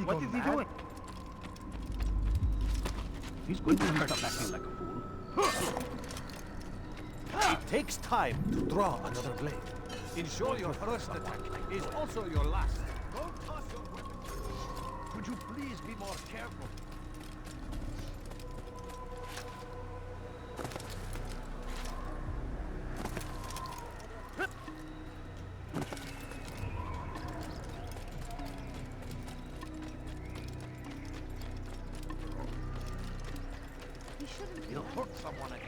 What is he doing? He's going to start acting like a fool. It takes time to draw another blade. Ensure your first attack is also your last. Don't toss your weapons. Could you please be more careful? You'll hurt someone again.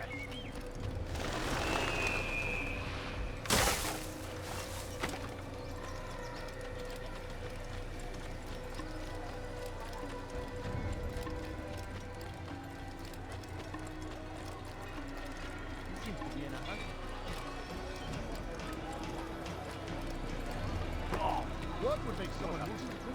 What would make someone lose control?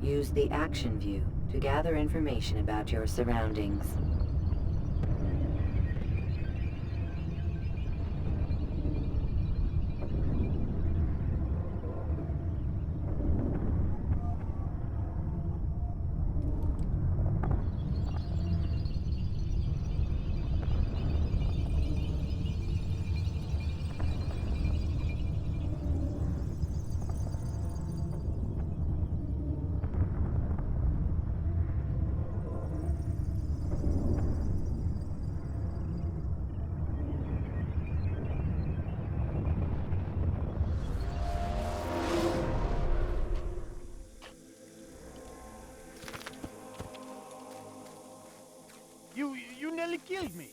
Use the action view to gather information about your surroundings. You nearly killed me.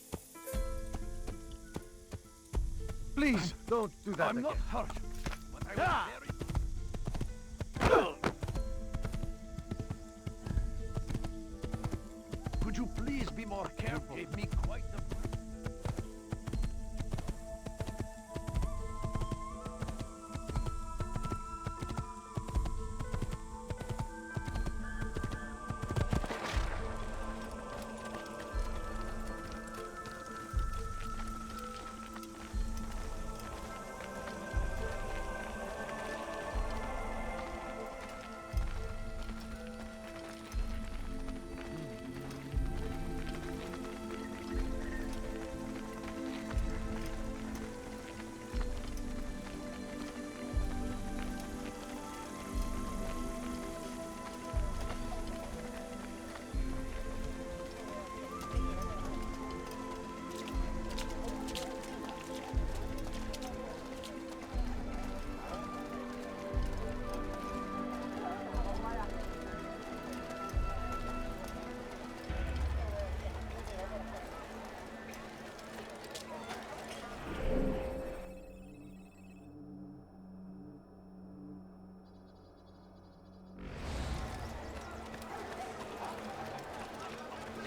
Please, don't do that again. I'm not hurt. But I was very... Could you please be more careful? You gave me quite the...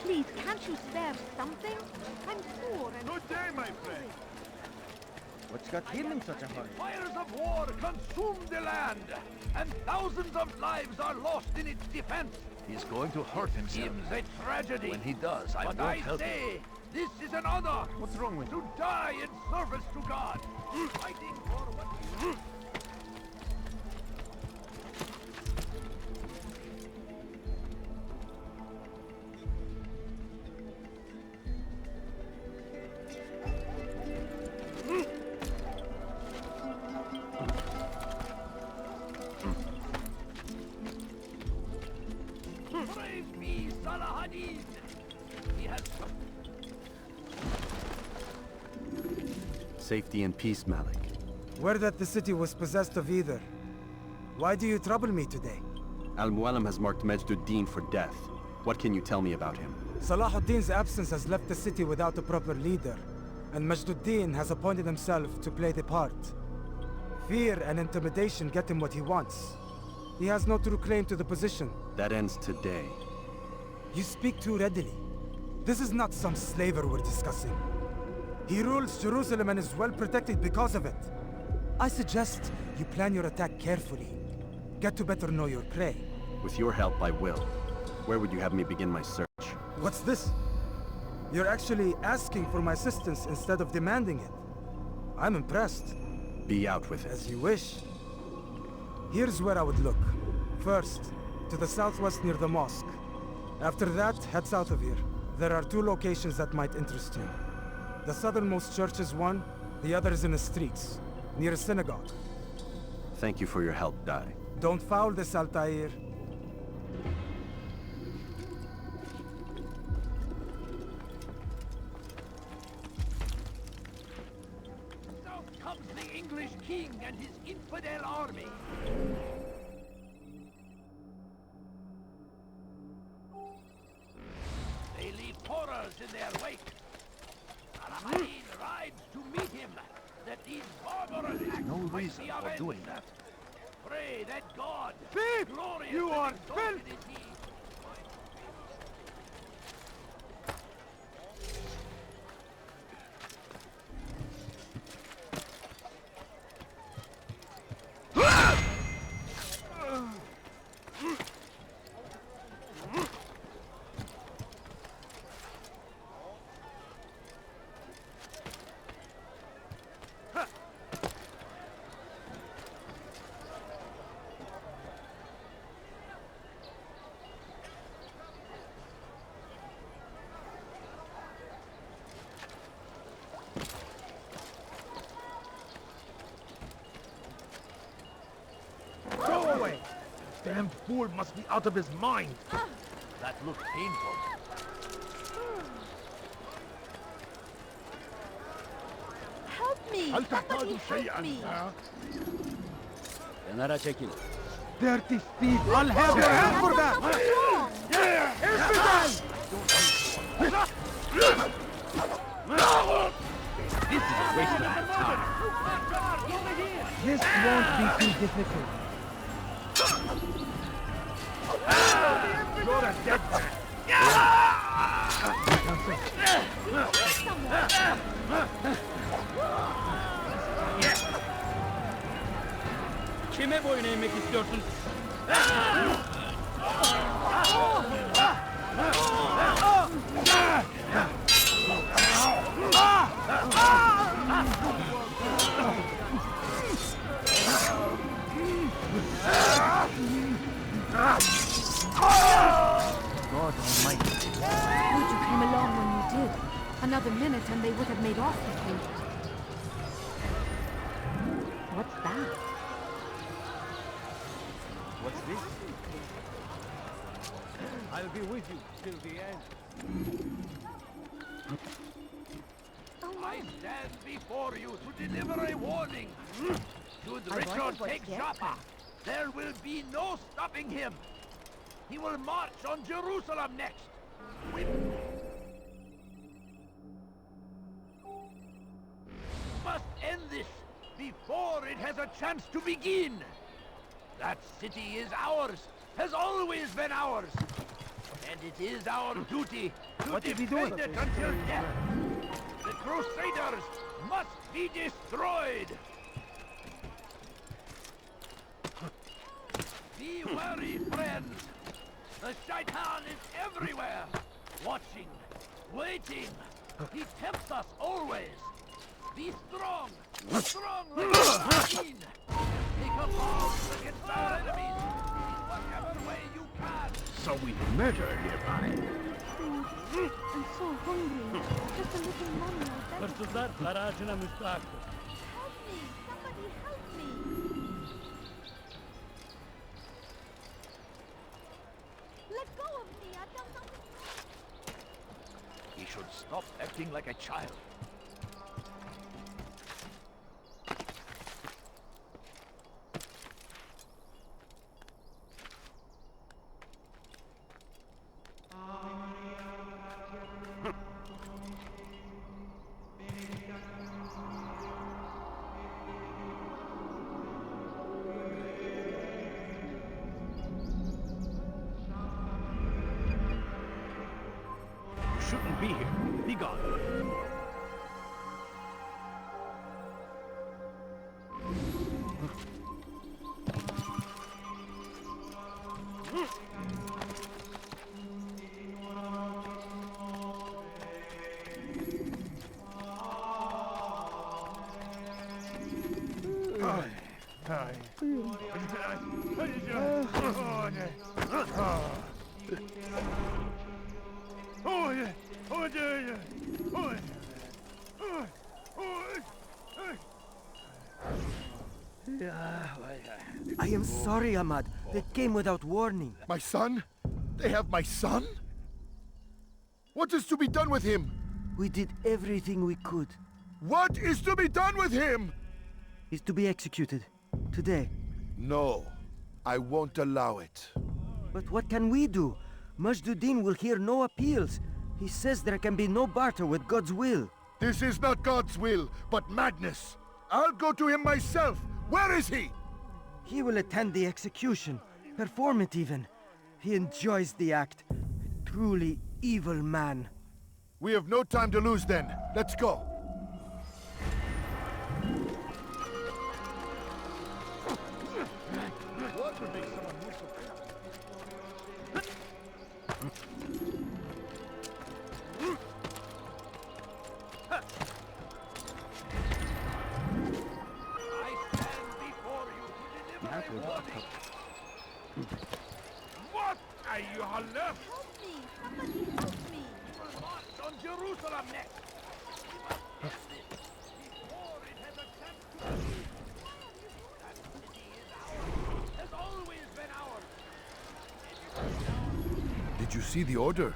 Please, can't you spare something? I'm poor and... Good day, my friend. What's got him in such a hurry? Fires of war consume the land, and thousands of lives are lost in its defense. He's going to hurt himself. Seems a tragedy. When he does, I but won't I help him. say, this is an honor. What's wrong with to die in service to God, fighting for what... Praise Safety and peace, Malik. Word that the city was possessed of either. Why do you trouble me today? Al-Mualim has marked Majd-ud-Din for death. What can you tell me about him? Salahuddin's absence has left the city without a proper leader, and Majd-ud-Din has appointed himself to play the part. Fear and intimidation get him what he wants. He has no true claim to the position. That ends today. You speak too readily. This is not some slaver we're discussing. He rules Jerusalem and is well protected because of it. I suggest you plan your attack carefully. Get to better know your prey. With your help, I will. Where would you have me begin my search? What's this? You're actually asking for my assistance instead of demanding it. I'm impressed. Be out with it. As you wish. Here's where I would look. First, to the southwest near the mosque. After that, head south of here. There are two locations that might interest you. The southernmost church is one, the other is in the streets, near a synagogue. Thank you for your help, Dai. Don't foul this, Altaïr. South comes the English king and his infidel army. They leave horrors in their wake. Al-Amin rides to meet him, that these barbarous acts No might reason be for avenged. doing that. Pray that God, Thief! glorious You and are exalted filth! is he. Go away! Damned fool must be out of his mind! That looked painful. Help me! هل Somebody تحتاج help شيئا؟ me! Kenara çekil. Dirty thief! I'll have your hand for I've that! done nothing wrong! This is a waste of time. This won't be too difficult. You're a dead man! Kime boyun eğmek istiyorsun? God Almighty. Good you came along when you did. Another minute and they would have made off with me. What's that? What's this? I'll be with you till the end. I stand before you to deliver a warning. Should Richard take Jaffa, there will be no stopping him. He will march on Jerusalem next. We must end this before it has a chance to begin. That city is ours, has always been ours. And it is our duty to defend it until death. The Crusaders must be destroyed. Be wary, friends. The Shaitan is everywhere, watching, waiting. He tempts us always. Be strong, strong like a machine. Take up arms against our enemies in whatever way you can. So we murder hereby. I'm so hungry. Just a little money, I beg. Hırsızlar dar ağacına müstahaktır. Help me! Somebody help me! Let go of me! I've done nothing wrong! He should stop acting like a child. be here. Be gone. I am sorry, Ahmad. They came without warning. My son? They have my son? What is to be done with him? We did everything we could. What is to be done with him? He's to be executed. Today. No, I won't allow it. But what can we do? Majduddin will hear no appeals. He says there can be no barter with God's will. This is not God's will, but madness. I'll go to him myself. Where is he? He will attend the execution. Perform it even. He enjoys the act. A truly evil man. We have no time to lose then. Let's go. What are you left? Help me! Somebody help me! We will march on Jerusalem next. We must get this before it has a chance to leave. That city is ours. Has always been ours. Did you see the order?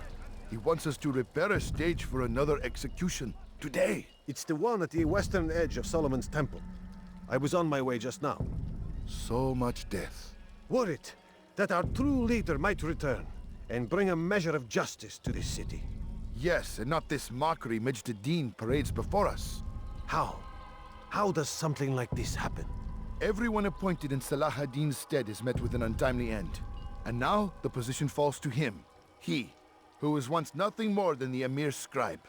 He wants us to repair a stage for another execution. Today. It's the one at the western edge of Solomon's Temple. I was on my way just now. So much death. Worried that our true leader might return and bring a measure of justice to this city. Yes, and not this mockery Majduddin parades before us. How? How does something like this happen? Everyone appointed in Salah ad-Din's stead is met with an untimely end. And now the position falls to him. He, who was once nothing more than the Emir's scribe.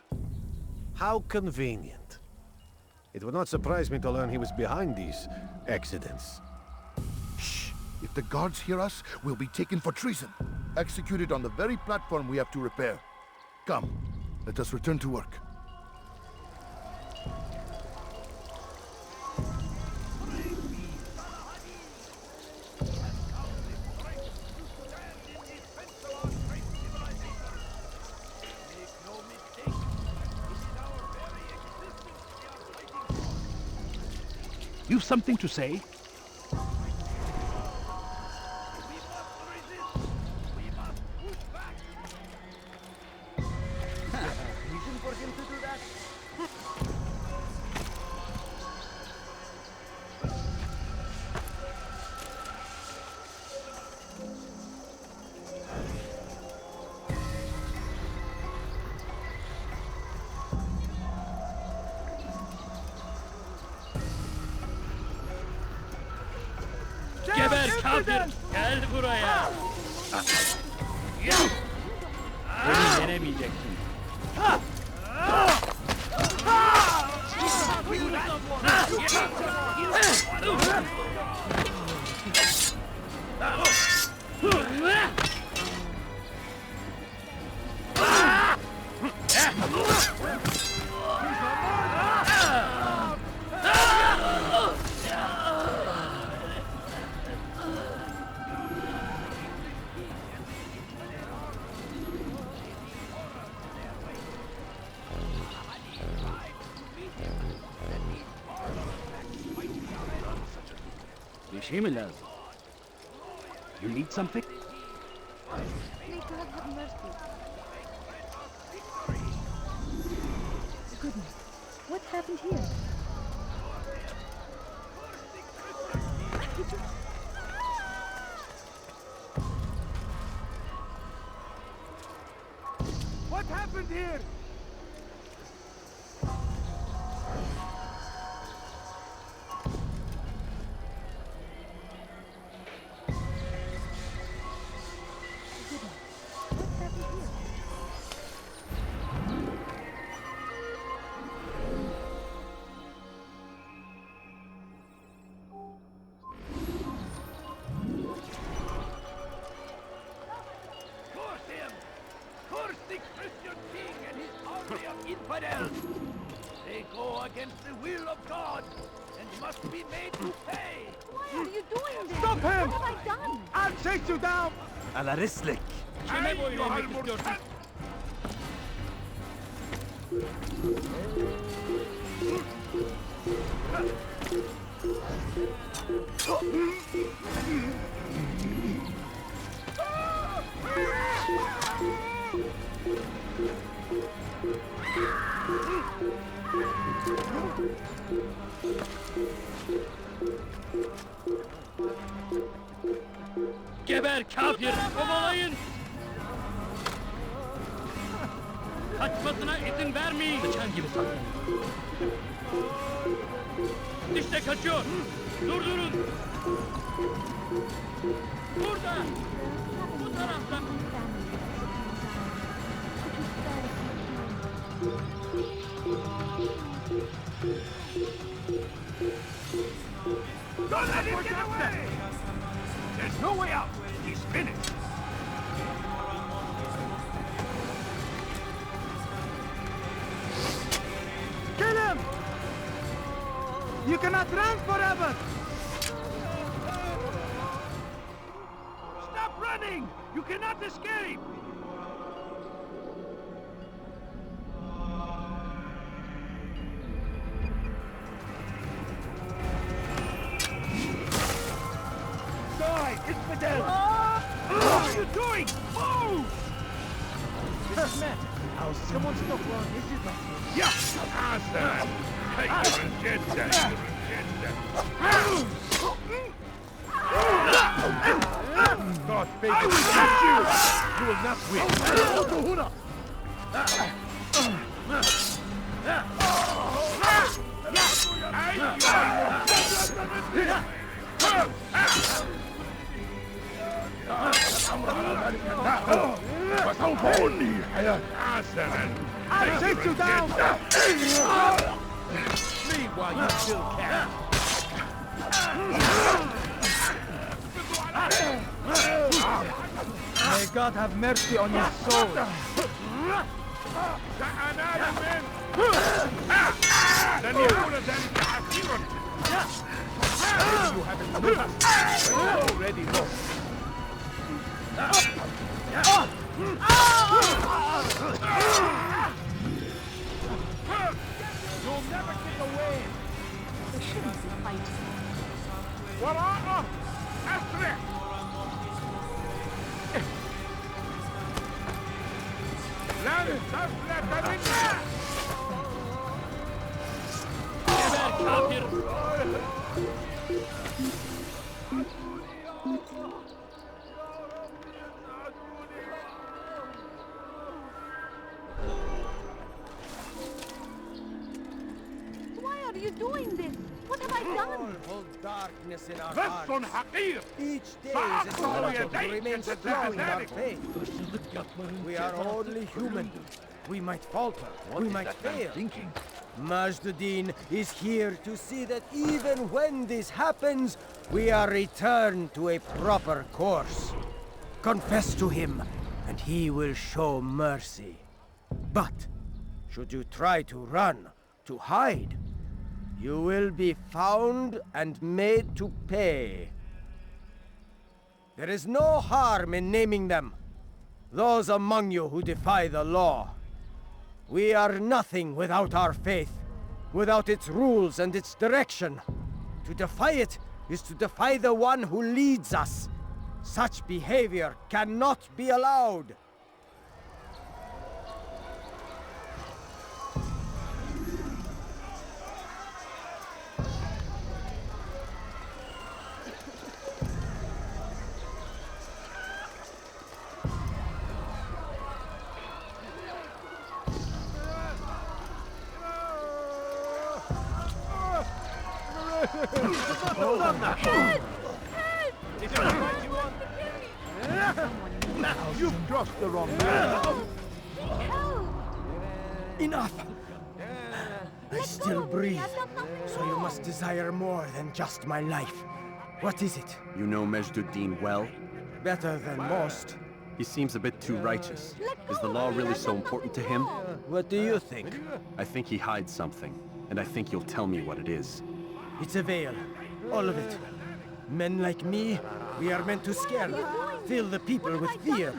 How convenient. It would not surprise me to learn he was behind these accidents. Shh! If the guards hear us, we'll be taken for treason. Executed on the very platform we have to repair. Come, let us return to work. You've something to say? Reason for him to do that? Geber kafir! Gel buraya! Beni yenemeyeceksin. شيء من لازم. You need something? May God have mercy. Goodness, what happened here? What happened here? What happened here? against the will of God and must be made to pay. Why are you doing this? Stop him! What have I done? I'll chase you down! على رسلك. أيها المرتد! Geber kafir! Kovalayın! Kaçmasına izin vermeyin! Bıçan gibi saklanın. İşte kaçıyor! Durdurun! Burada! Bu tarafta! Don't let him get away! There's no way out. He's finished. Kill him! You cannot run forever! Stop running! You cannot escape! Die! Infidel! What are you doing? Move! Someone stop wrong. This is my... Yeah! Awesome! Take your agenda, God favor you! You will not win! فسوف أنهي الحياة حسنا. I'll chase you down! Leave while you still can! May God have mercy on your soul! لن يكون ذلك عسيرا. You haven't noticed. Already lost. You'll never get away. They shouldn't be fighting. وراءه أسرع. لن تفلت منا. Geber kafir! Why are you doing this? What have I done? Hold darkness in our بث hearts. حقير. Each day is a فأقطع struggle to يديك remain جزاء strong in our ذلك. faith. We are only human. We might falter. We might fail. Majduddin is here to see that even when this happens, we are returned to a proper course. Confess to him, and he will show mercy. But, should you try to run, to hide, you will be found and made to pay. There is no harm in naming them. Those among you who defy the law. We are nothing without our faith, without its rules and its direction. To defy it is to defy the one who leads us. Such behavior cannot be allowed. You've crossed the wrong man. Enough! I still breathe, so you must desire more than just my life. What is it? You know Majduddin well? Better than most. He seems a bit too righteous. Is the law really so important to him? What do you think? I think he hides something. And I think you'll tell me what it is. It's a veil. All of it. Men like me, we are meant to scare them, fill the people with fear.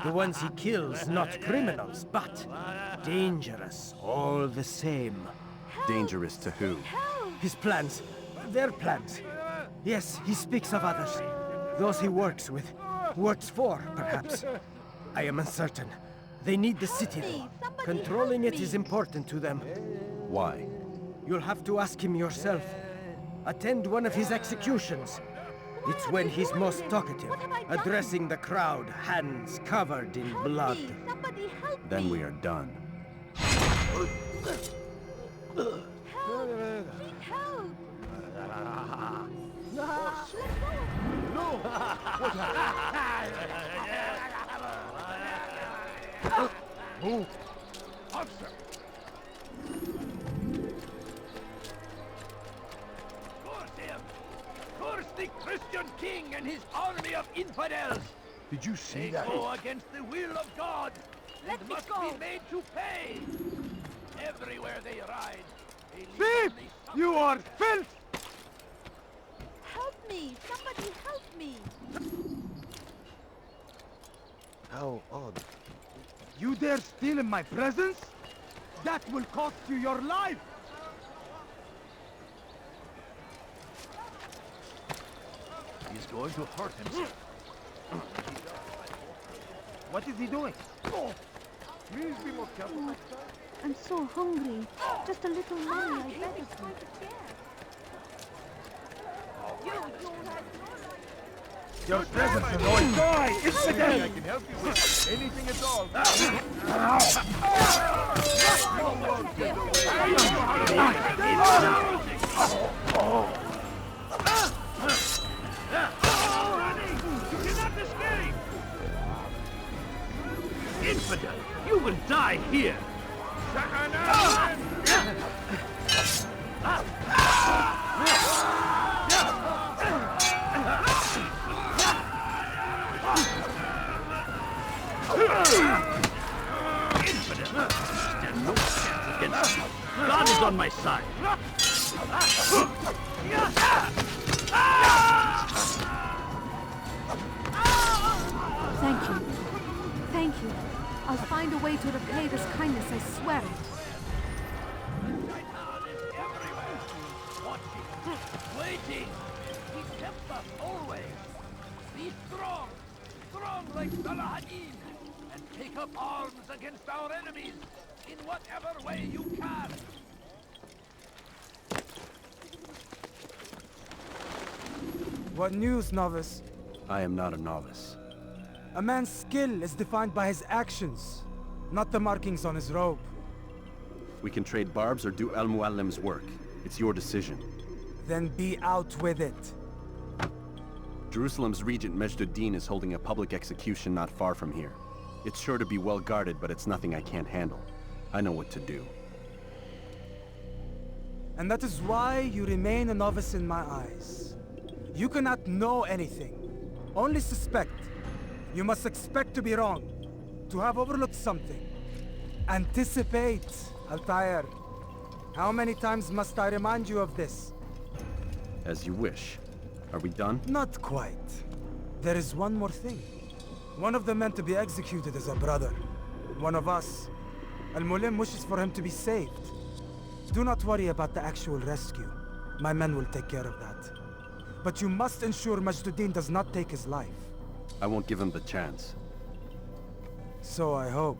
The ones he kills, not criminals, but dangerous all the same. Dangerous to who? His plans. Their plans. Yes, he speaks of others. Those he works with. Works for, perhaps. I am uncertain. They need the city, though. Controlling it is important to them. Why? You'll have to ask him yourself. Attend one of his executions. It's when he's most talkative, addressing the crowd, hands covered in blood. Then we are done. Move! Officer! Curse him! Curse the Christian king and his army of infidels! Did you see They that? go against the will of God and must be made to pay! Everywhere they ride, they leave only some- You are filth! Help me! Somebody help me! How odd. You dare steal in my presence? That will cost you your life! He's going to hurt himself. What is he doing? Please be more careful. I'm so hungry. Just a little money, I beg of you. Your presence annoys die! I can help you with anything at all. Infidel! You will die here! Infidel! Stand no chance against me. God is on my side. Thank you. Thank you. I'll find a way to repay this kindness, I swear it. Shaitan is everywhere. Watching, waiting. He tempts us always. Be strong. Strong like Saladin. And take up arms against our enemies in whatever way you can. What news, novice? I am not a novice. A man's skill is defined by his actions, not the markings on his robe. We can trade barbs or do Al-Muallim's work. It's your decision. Then be out with it. Jerusalem's regent Majd-ud-Din is holding a public execution not far from here. It's sure to be well guarded, but it's nothing I can't handle. I know what to do. And that is why you remain a novice in my eyes. You cannot know anything, only suspect. You must expect to be wrong, to have overlooked something. Anticipate, Altaïr. How many times must I remind you of this? As you wish. Are we done? Not quite. There is one more thing. One of the men to be executed is a brother. One of us. Al-Mulim wishes for him to be saved. Do not worry about the actual rescue. My men will take care of that. But you must ensure Majd-ud-Din does not take his life. I won't give him the chance. So I hope.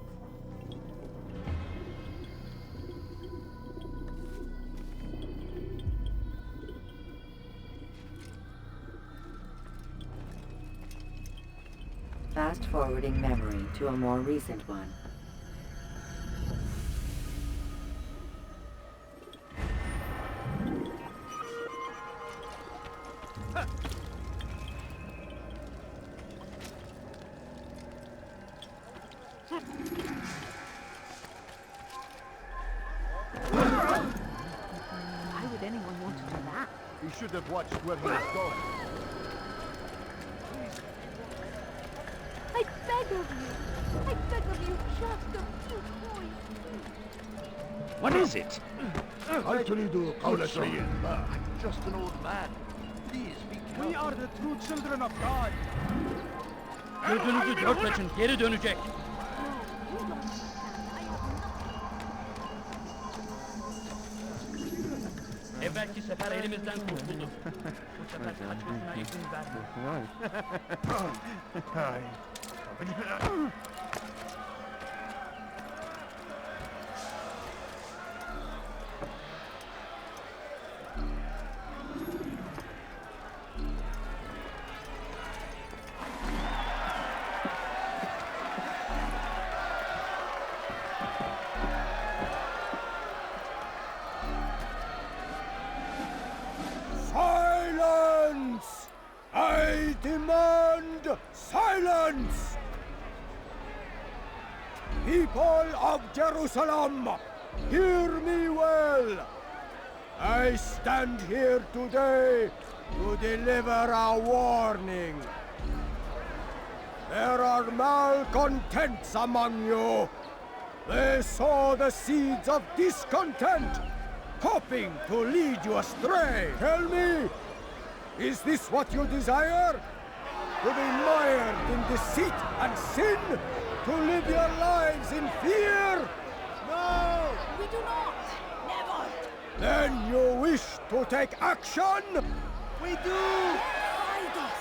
Fast-forwarding memory to a more recent one. Why would anyone want to do that? You should have watched where he was going. I beg of you! I beg of you, just a few points! What is it? Just an old man. Please be careful. We are the true children of God. Gözünüzü dört açın, geri dönecek. Evvelki sefer elimizden kurtuldu. Bu sefer kaçmasına izin verme. Silence! I demand silence! People of Jerusalem, hear me well. I stand here today to deliver a warning. There are malcontents among you. They sow the seeds of discontent, hoping to lead you astray. Tell me, is this what you desire? To be mired in deceit and sin? To live your lives in fear? No! We do not! Never! Then you wish to take action? We do! Guide us!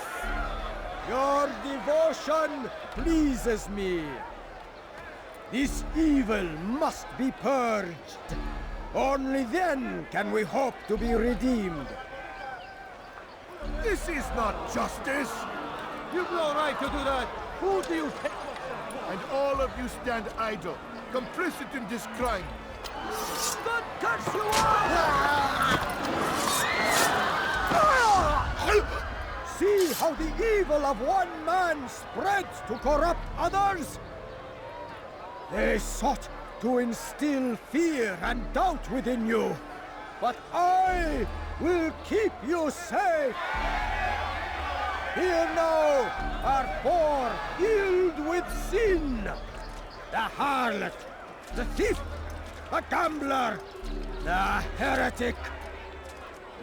Your devotion pleases me. This evil must be purged. Only then can we hope to be redeemed. This is not justice! You've no right to do that! Who do you think? And all of you stand idle, complicit in this crime. God curse you all! See how the evil of one man spreads to corrupt others? They sought to instill fear and doubt within you, but I will keep you safe. Here now are four filled with sin. The harlot, the thief, the gambler, the heretic.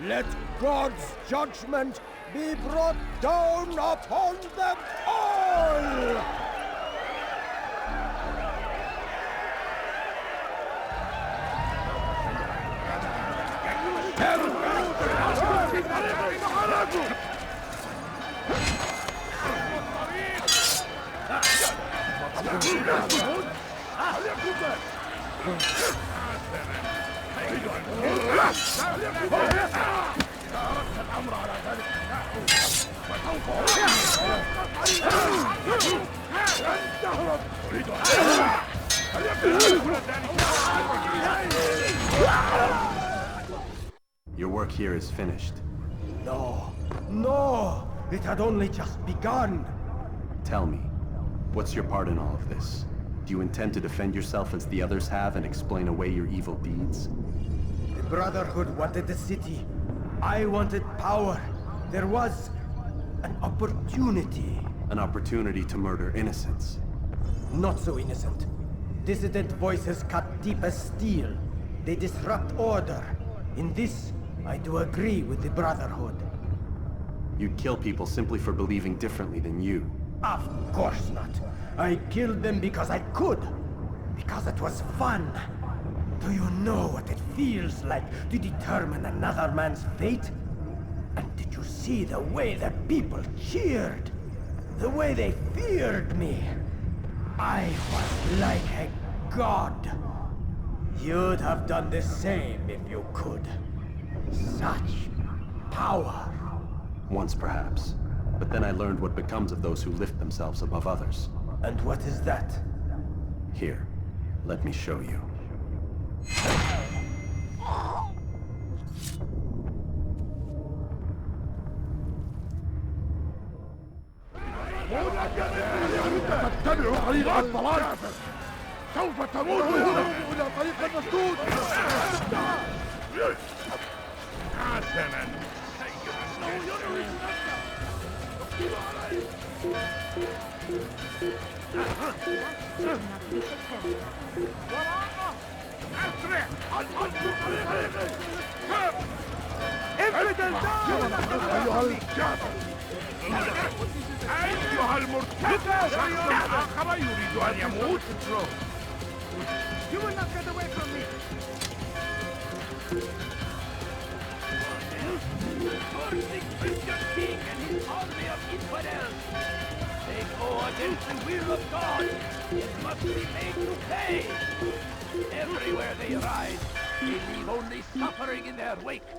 Let God's judgment be brought down upon them all! Your work here is finished. No, no! It had only just begun. Tell me, what's your part in all of this? Do you intend to defend yourself as the others have and explain away your evil deeds? The Brotherhood wanted the city. I wanted power. There was an opportunity. An opportunity to murder innocents. Not so innocent. Dissident voices cut deep as steel. They disrupt order. In this, I do agree with the Brotherhood. You'd kill people simply for believing differently than you. Of course not. I killed them because I could. Because it was fun. Do you know what it feels like to determine another man's fate? And did you see the way the people cheered? The way they feared me? I was like a god. You'd have done the same if you could. Such power. Once perhaps. But then I learned what becomes of those who lift themselves above others. And what is that? Here, let me show you. تتبعوا طريق الضلال سوف تموتوا إلى طريق المسدود حسنا That's not أيها الكافر أيها المرتد شخص آخر يريد أن يموت. You will not get away from me! For the Christian king and his army of infidels. They go against the will of God. It must be made to pay. Everywhere they rise, they leave only suffering in their wake.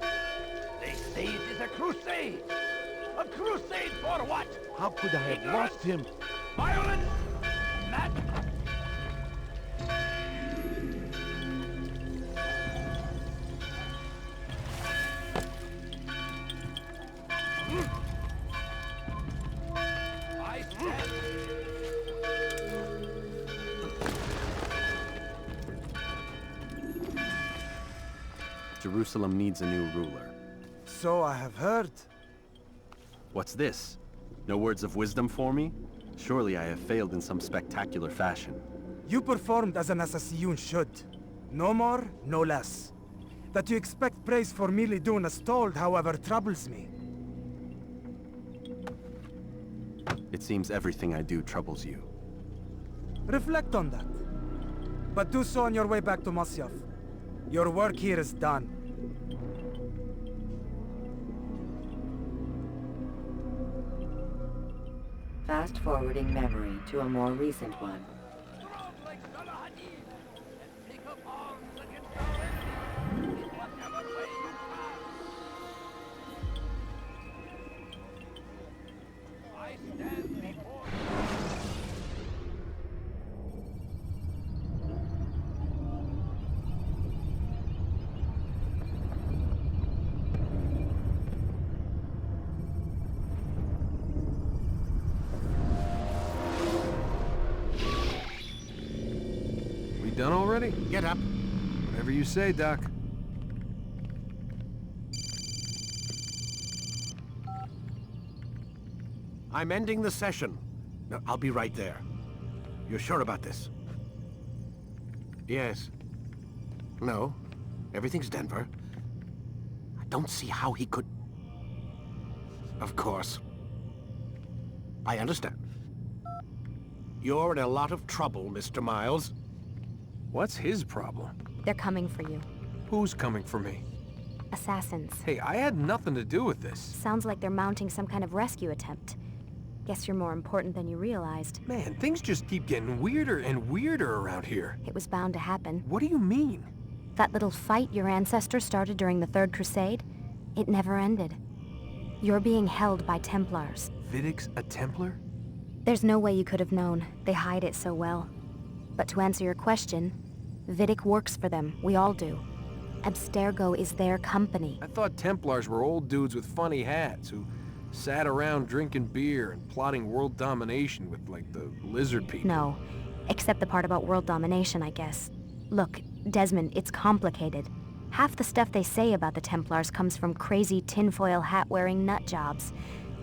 They say it is a crusade. A crusade for what? How could I have lost him? Violence? Madness? I stand. Jerusalem needs a new ruler. So I have heard. What's this? No words of wisdom for me? Surely I have failed in some spectacular fashion. You performed as an assassin should. No more, no less. That you expect praise for merely doing as told, however, troubles me. It seems everything I do troubles you. Reflect on that. But do so on your way back to Masyaf. Your work here is done. Fast-forwarding memory to a more recent one. Strong like Salahadin, and take up arms against our enemy in whatever way you can. I stand before Done already? Get up. Whatever you say, Doc. I'm ending the session. No, I'll be right there. You're sure about this? Yes. No. Everything's Denver. I don't see how he could... Of course. I understand. You're in a lot of trouble, Mr. Miles. What's his problem? They're coming for you. Who's coming for me? Assassins. Hey, I had nothing to do with this. Sounds like they're mounting some kind of rescue attempt. Guess you're more important than you realized. Man, things just keep getting weirder and weirder around here. It was bound to happen. What do you mean? That little fight your ancestors started during the Third Crusade, it never ended. You're being held by Templars. Vidic's a Templar? There's no way you could have known. They hide it so well. But to answer your question, Vidic works for them. We all do. Abstergo is their company. I thought Templars were old dudes with funny hats who sat around drinking beer and plotting world domination with, like, the lizard people. No. Except the part about world domination, I guess. Look, Desmond, it's complicated. Half the stuff they say about the Templars comes from crazy tinfoil hat-wearing nutjobs.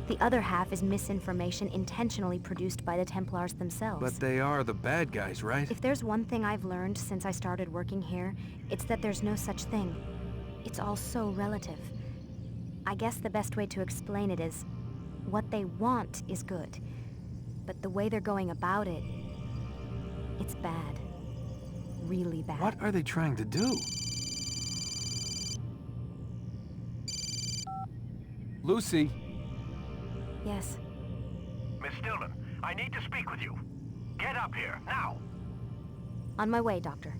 The other half is misinformation intentionally produced by the Templars themselves. But they are the bad guys, right? If there's one thing I've learned since I started working here, it's that there's no such thing. It's all so relative. I guess the best way to explain it is, what they want is good. But the way they're going about it, it's bad. Really bad. What are they trying to do? Lucy? Yes. Miss Stillman, I need to speak with you. Get up here, now! On my way, Doctor.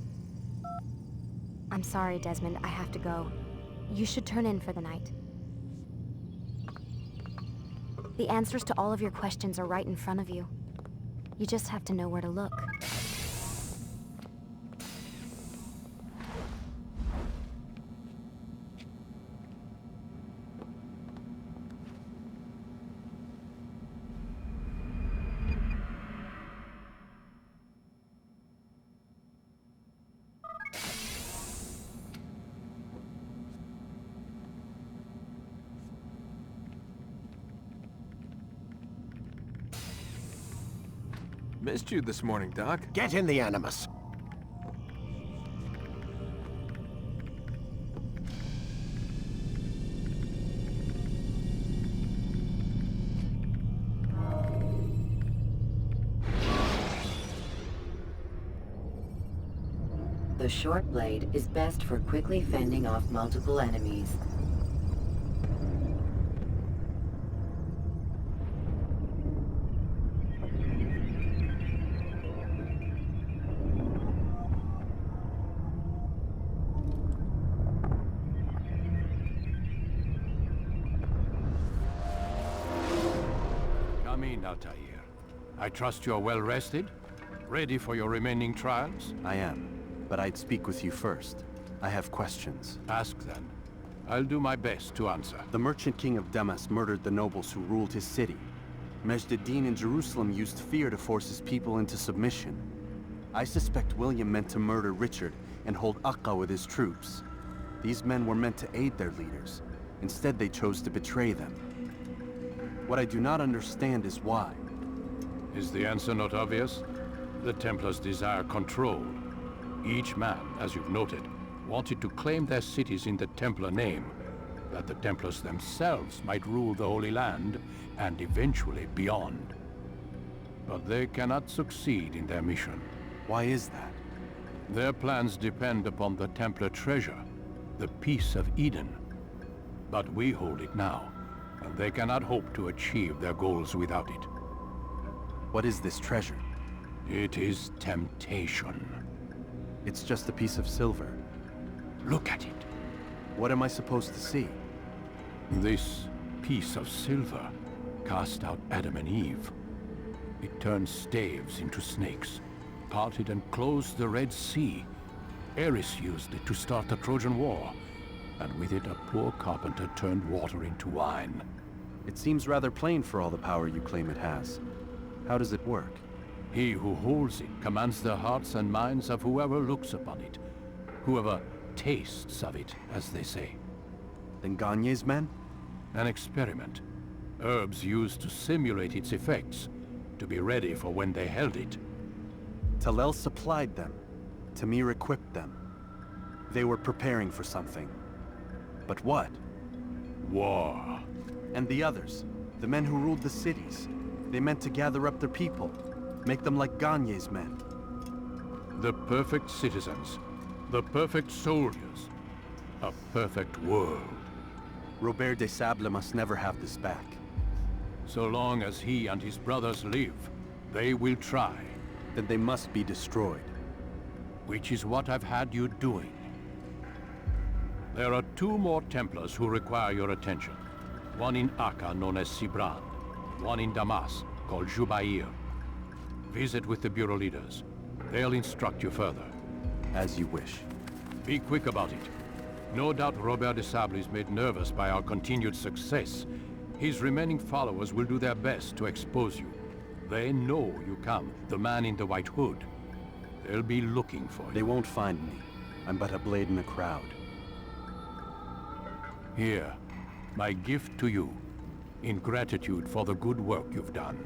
I'm sorry, Desmond. I have to go. You should turn in for the night. The answers to all of your questions are right in front of you. You just have to know where to look. Missed you this morning, Doc. Get in the Animus. The short blade is best for quickly fending off multiple enemies. Come in, Altaïr. I trust you're well rested? Ready for your remaining trials? I am, but I'd speak with you first. I have questions. Ask then. I'll do my best to answer. The merchant king of Damascus murdered the nobles who ruled his city. Majd ad-Din in Jerusalem used fear to force his people into submission. I suspect William meant to murder Richard and hold Acre with his troops. These men were meant to aid their leaders. Instead, they chose to betray them. What I do not understand is why. Is the answer not obvious? The Templars desire control. Each man, as you've noted, wanted to claim their cities in the Templar name, that the Templars themselves might rule the Holy Land, and eventually beyond. But they cannot succeed in their mission. Why is that? Their plans depend upon the Templar treasure, the Peace of Eden. But we hold it now, and they cannot hope to achieve their goals without it. What is this treasure? It is temptation. It's just a piece of silver. Look at it. What am I supposed to see? This piece of silver cast out Adam and Eve. It turned staves into snakes, parted and closed the Red Sea. Ares used it to start the Trojan War, and with it a poor carpenter turned water into wine. It seems rather plain for all the power you claim it has. How does it work? He who holds it commands the hearts and minds of whoever looks upon it. Whoever tastes of it, as they say. Then Gagne's men? An experiment. Herbs used to simulate its effects, to be ready for when they held it. Talel supplied them. Tamir equipped them. They were preparing for something. But what? War. And the others, the men who ruled the cities, they meant to gather up their people, make them like Gagne's men. The perfect citizens, the perfect soldiers, a perfect world. Robert de Sable must never have this back. So long as he and his brothers live, they will try. Then they must be destroyed. Which is what I've had you doing. There are 2 more Templars who require your attention. One in Acre, known as Sibran. One in Damascus, called Jubair. Visit with the Bureau leaders. They'll instruct you further. As you wish. Be quick about it. No doubt Robert de Sable is made nervous by our continued success. His remaining followers will do their best to expose you. They know you come, the man in the white hood. They'll be looking for you. They won't find me. I'm but a blade in a crowd. Here, my gift to you, in gratitude for the good work you've done.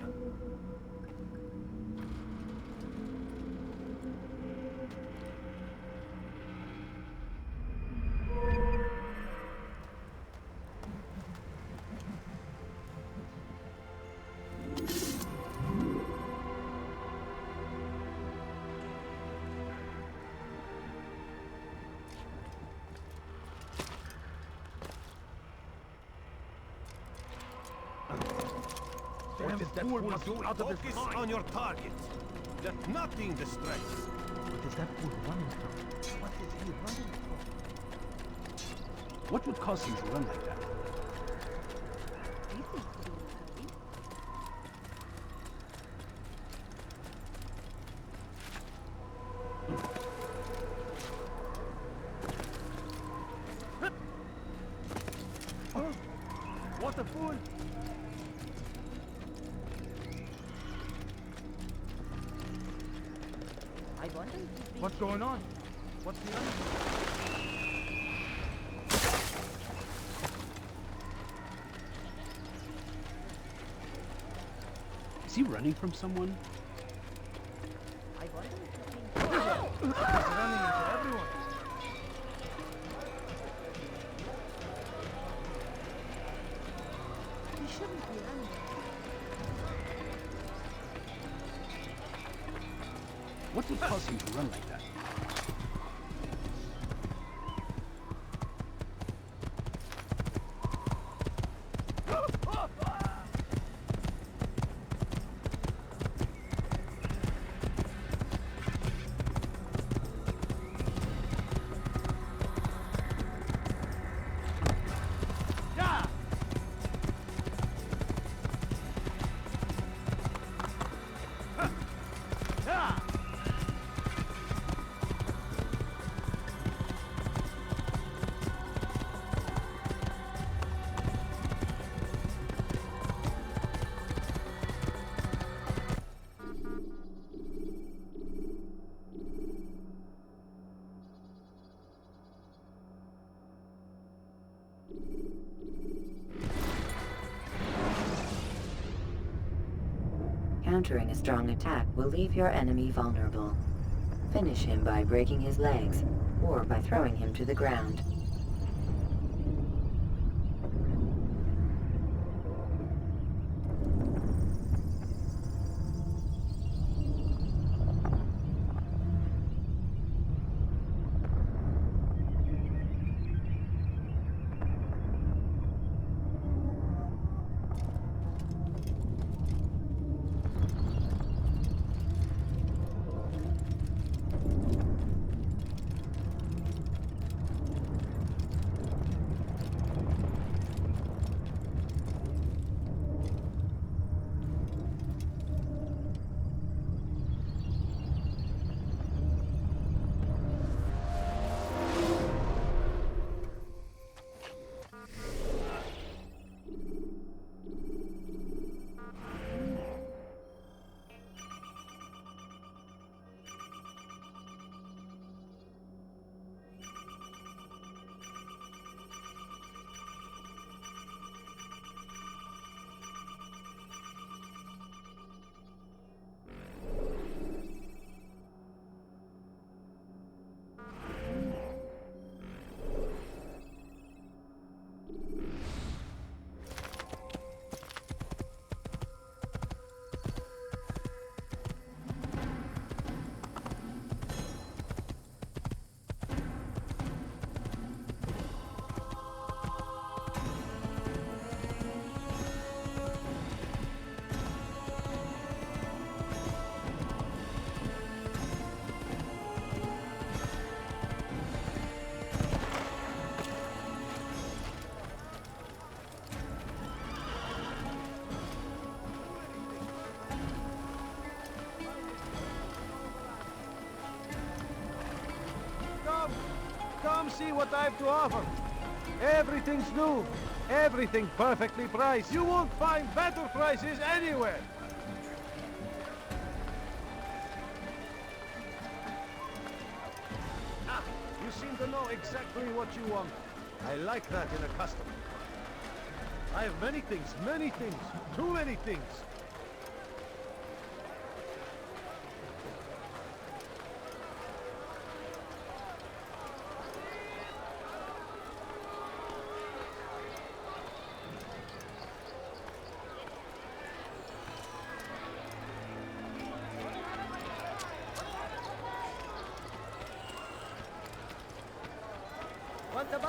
Focus on your target. Let nothing distract you. What is that fool running from? What is he running from? What would cause him to run like that? What a fool! What's going on? What's the other? Is he running from someone? He's running into everyone. He shouldn't be running. What would cause him to run like that? countering a strong attack will leave your enemy vulnerable. Finish him by breaking his legs, or by throwing him to the ground. Come see what I have to offer. Everything's new. Everything perfectly priced. You won't find better prices anywhere. Ah, you seem to know exactly what you want. I like that in a customer. I have many things, too many things.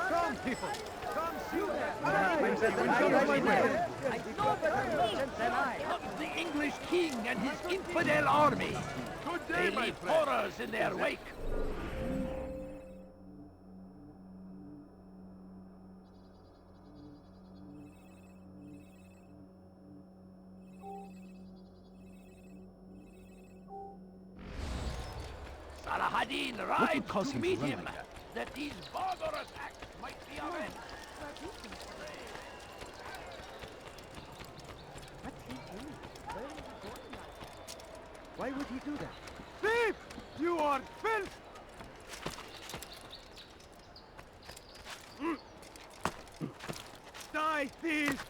Come, people! Come see The English king and his infidel army. They leave horrors in their wake. Saladin rides to meet him, that these barbarous acts might be avenged. What's he doing? Where is he going? Why would he do that? Thief! You are filth! Die, thief!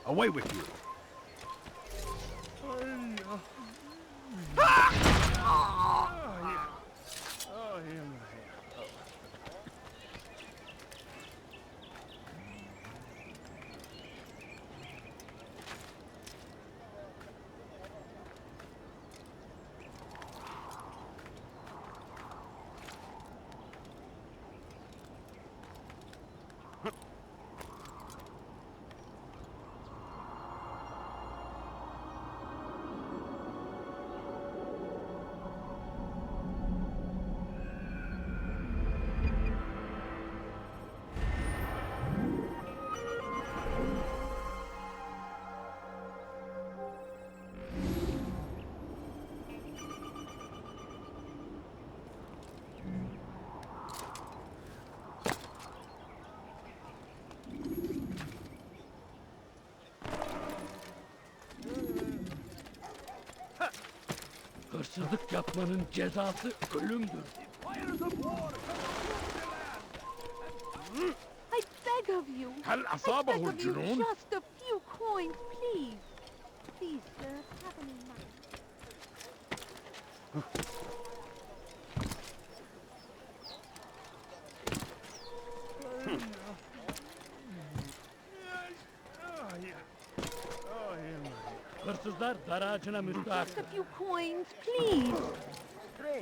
Away with you! Hırsızlık yapmanın cezası ölümdür. I beg of you. هل I beg أصابه of you الجنون؟ just a few coins, please. Please, sir, have any money. Hırsızlar dar ağacına müstahak. Just a few coins, please.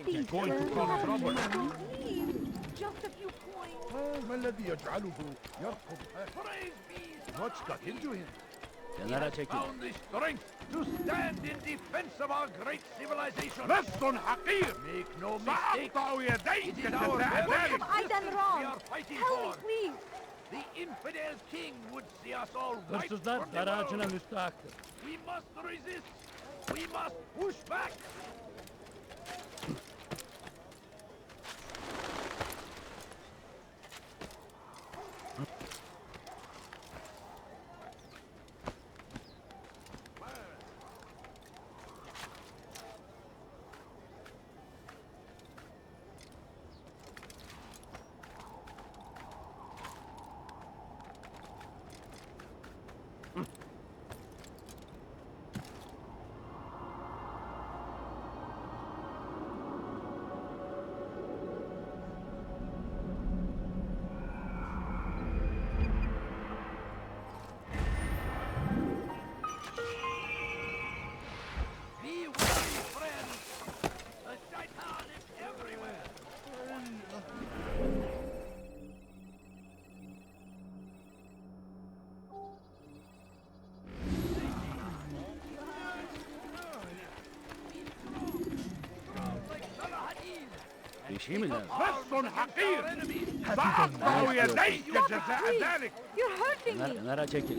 Please, going to sir, cause have any trouble. money, please. Just a few coins. ما الذي يجعله يركض What's got into him? Kenara çekil. Found the strength to stand in defense of our great civilization. لص حقير Make no mistake. سأقطع يديك It is our جزاء very ذلك. Have I done we wrong? are fighting Tell me, for. please. The infidel king would see us all wiped Hırsızlar from the dar ağacına world. müstahaktır. We must resist. We must push back. Be wary, friends. The shaitan is everywhere. Bir şey mi lazım? لص حقير سأقطع يديك جزاء ذلك. You're hurting me. Kenara çekil.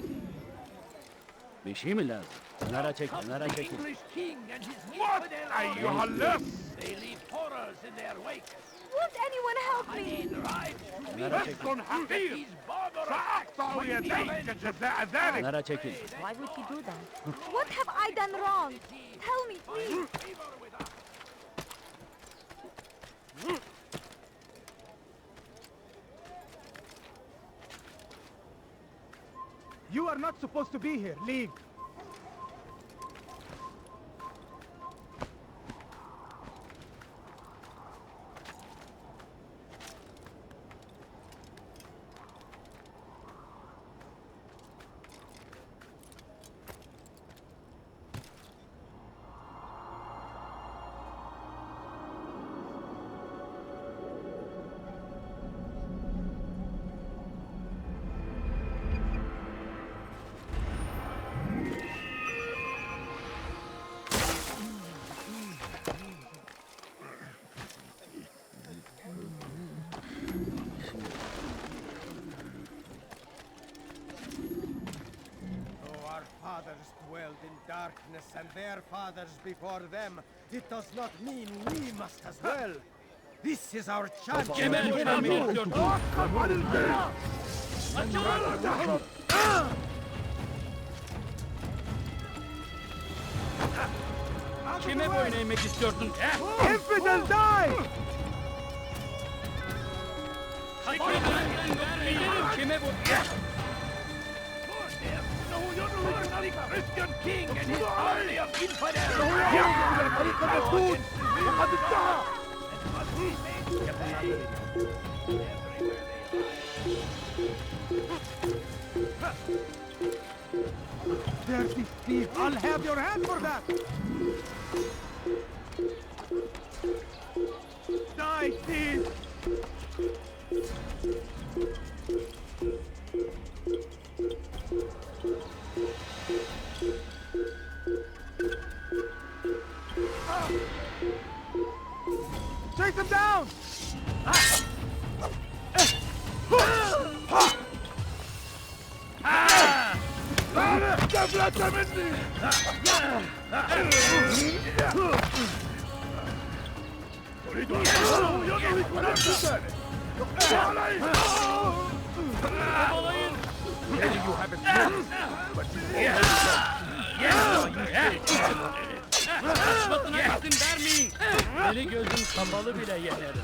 Bir şey mi lazım? Kenara çekil. Kenara The çekil. English king and his What infidel أيها army. اللص؟ They leave horrors in their wake. Won't anyone help me? He drives to me Kenara çekil. لص حقير these barbarous سأقطع يديك جزاء ذلك. Kenara çekil. Why would he do that? What have I done wrong? Tell me, please. favor with us. You are not supposed to be here. Leave. Our fathers dwelled in darkness and their fathers before them. It does not mean we must as well. This is our chance. Kime boynamak istiyorsun? Kime boyun eğmek istiyorsun? Infidel, die! Kime boyun... The Christian king and his army of infidels. Dirty thief! I'll have your hand for that! Die, thief! Chase him down! دفلت مني. أريد أن يدرك نفسه. عليه. You have it. But you izin vermeyin. Beni gözüm kapalı bile yenerim.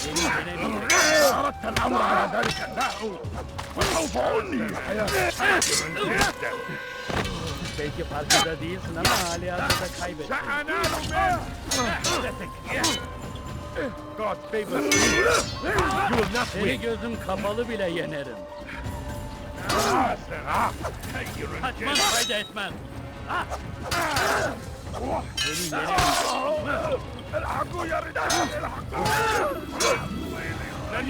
Beni yenebilirim. أردت الأمر على ذلك الداء وسوف أنهي حياتك. Belki farkında değilsin ama hali hazırda kaybettin. God favors me. You will not Seni win. gözüm kapalı bile yenerim. Kaçman fayda etmez. Beni yenerim. الحقوا يا رجال الحقوا. لن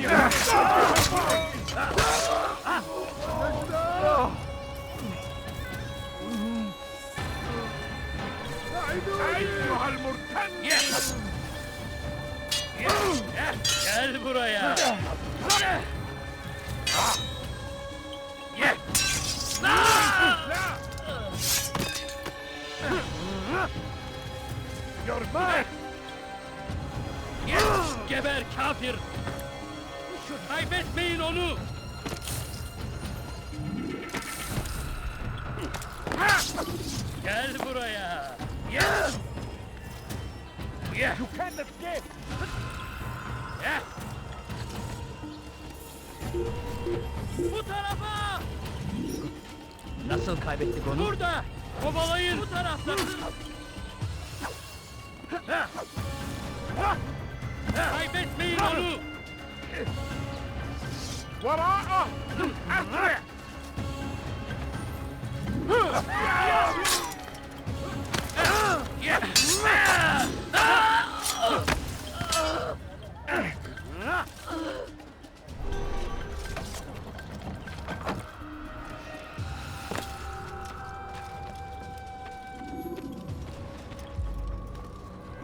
أيها المرتد. Gel buraya. You're back. Geber kafir. Kaybetmeyin onu. Gel buraya. You can't escape. Bu tarafa. Nasıl kaybettik onu? Burada. Kovalayın. Bu tarafta. Kaybetmeyin onu. وراءه. أسرع.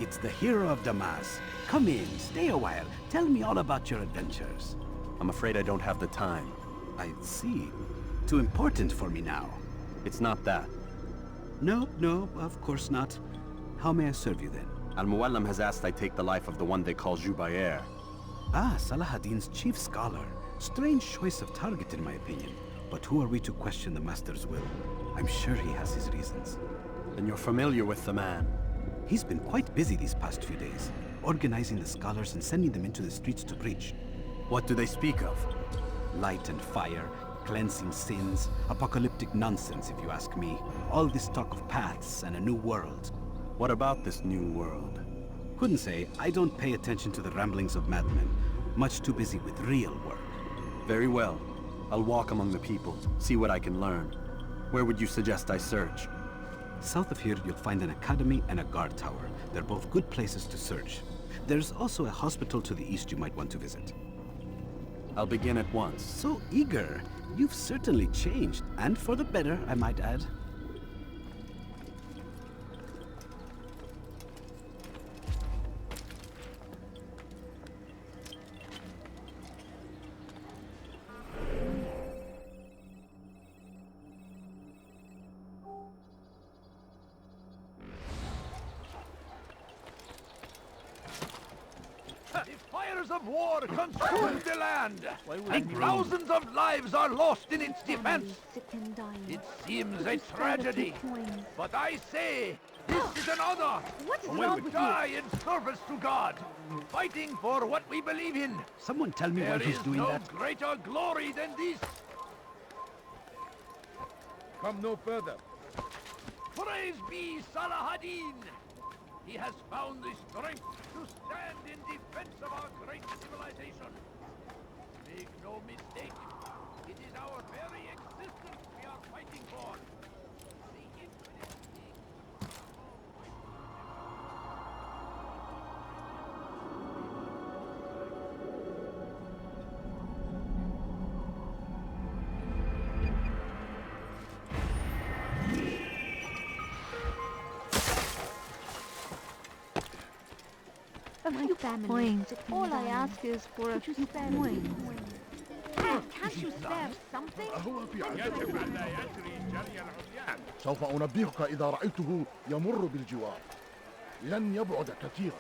It's the hero of Damascus. Come in, stay a while. Tell me all about your adventures. I'm afraid I don't have the time. I see. Too important for me now. It's not that. No, of course not. How may I serve you then? Al-Muallim has asked I take the life of the one they call Jubayr. Ah, Salahadin's chief scholar. Strange choice of target in my opinion. But who are we to question the Master's will? I'm sure he has his reasons. Then you're familiar with the man. He's been quite busy these past few days, organizing the scholars and sending them into the streets to preach. What do they speak of? Light and fire, cleansing sins, apocalyptic nonsense if you ask me. All this talk of paths and a new world. What about this new world? Couldn't say. I don't pay attention to the ramblings of madmen. Much too busy with real work. Very well. I'll walk among the people, see what I can learn. Where would you suggest I search? South of here, you'll find an academy and a guard tower. They're both good places to search. There's also a hospital to the east you might want to visit. I'll begin at once. So eager. You've certainly changed, and for the better, I might add. Of war consume the land, and thousands of lives are lost in its defense. It seems a tragedy, but I say this is an honor. What's We wrong would with die in service to God, fighting for what we believe in. Someone tell me why he's doing that. There is no greater glory than this. Come no further. Praise be Salahadin. He has found the strength to stand in defense of our great civilization. Make no mistake, it is our very existence we are fighting for. The infinite being. My family. All I ask is for a coin. Can't you spare something? سوف أنبهك إذا رأيته يمر بالجوار. لن يبعد كثيرا.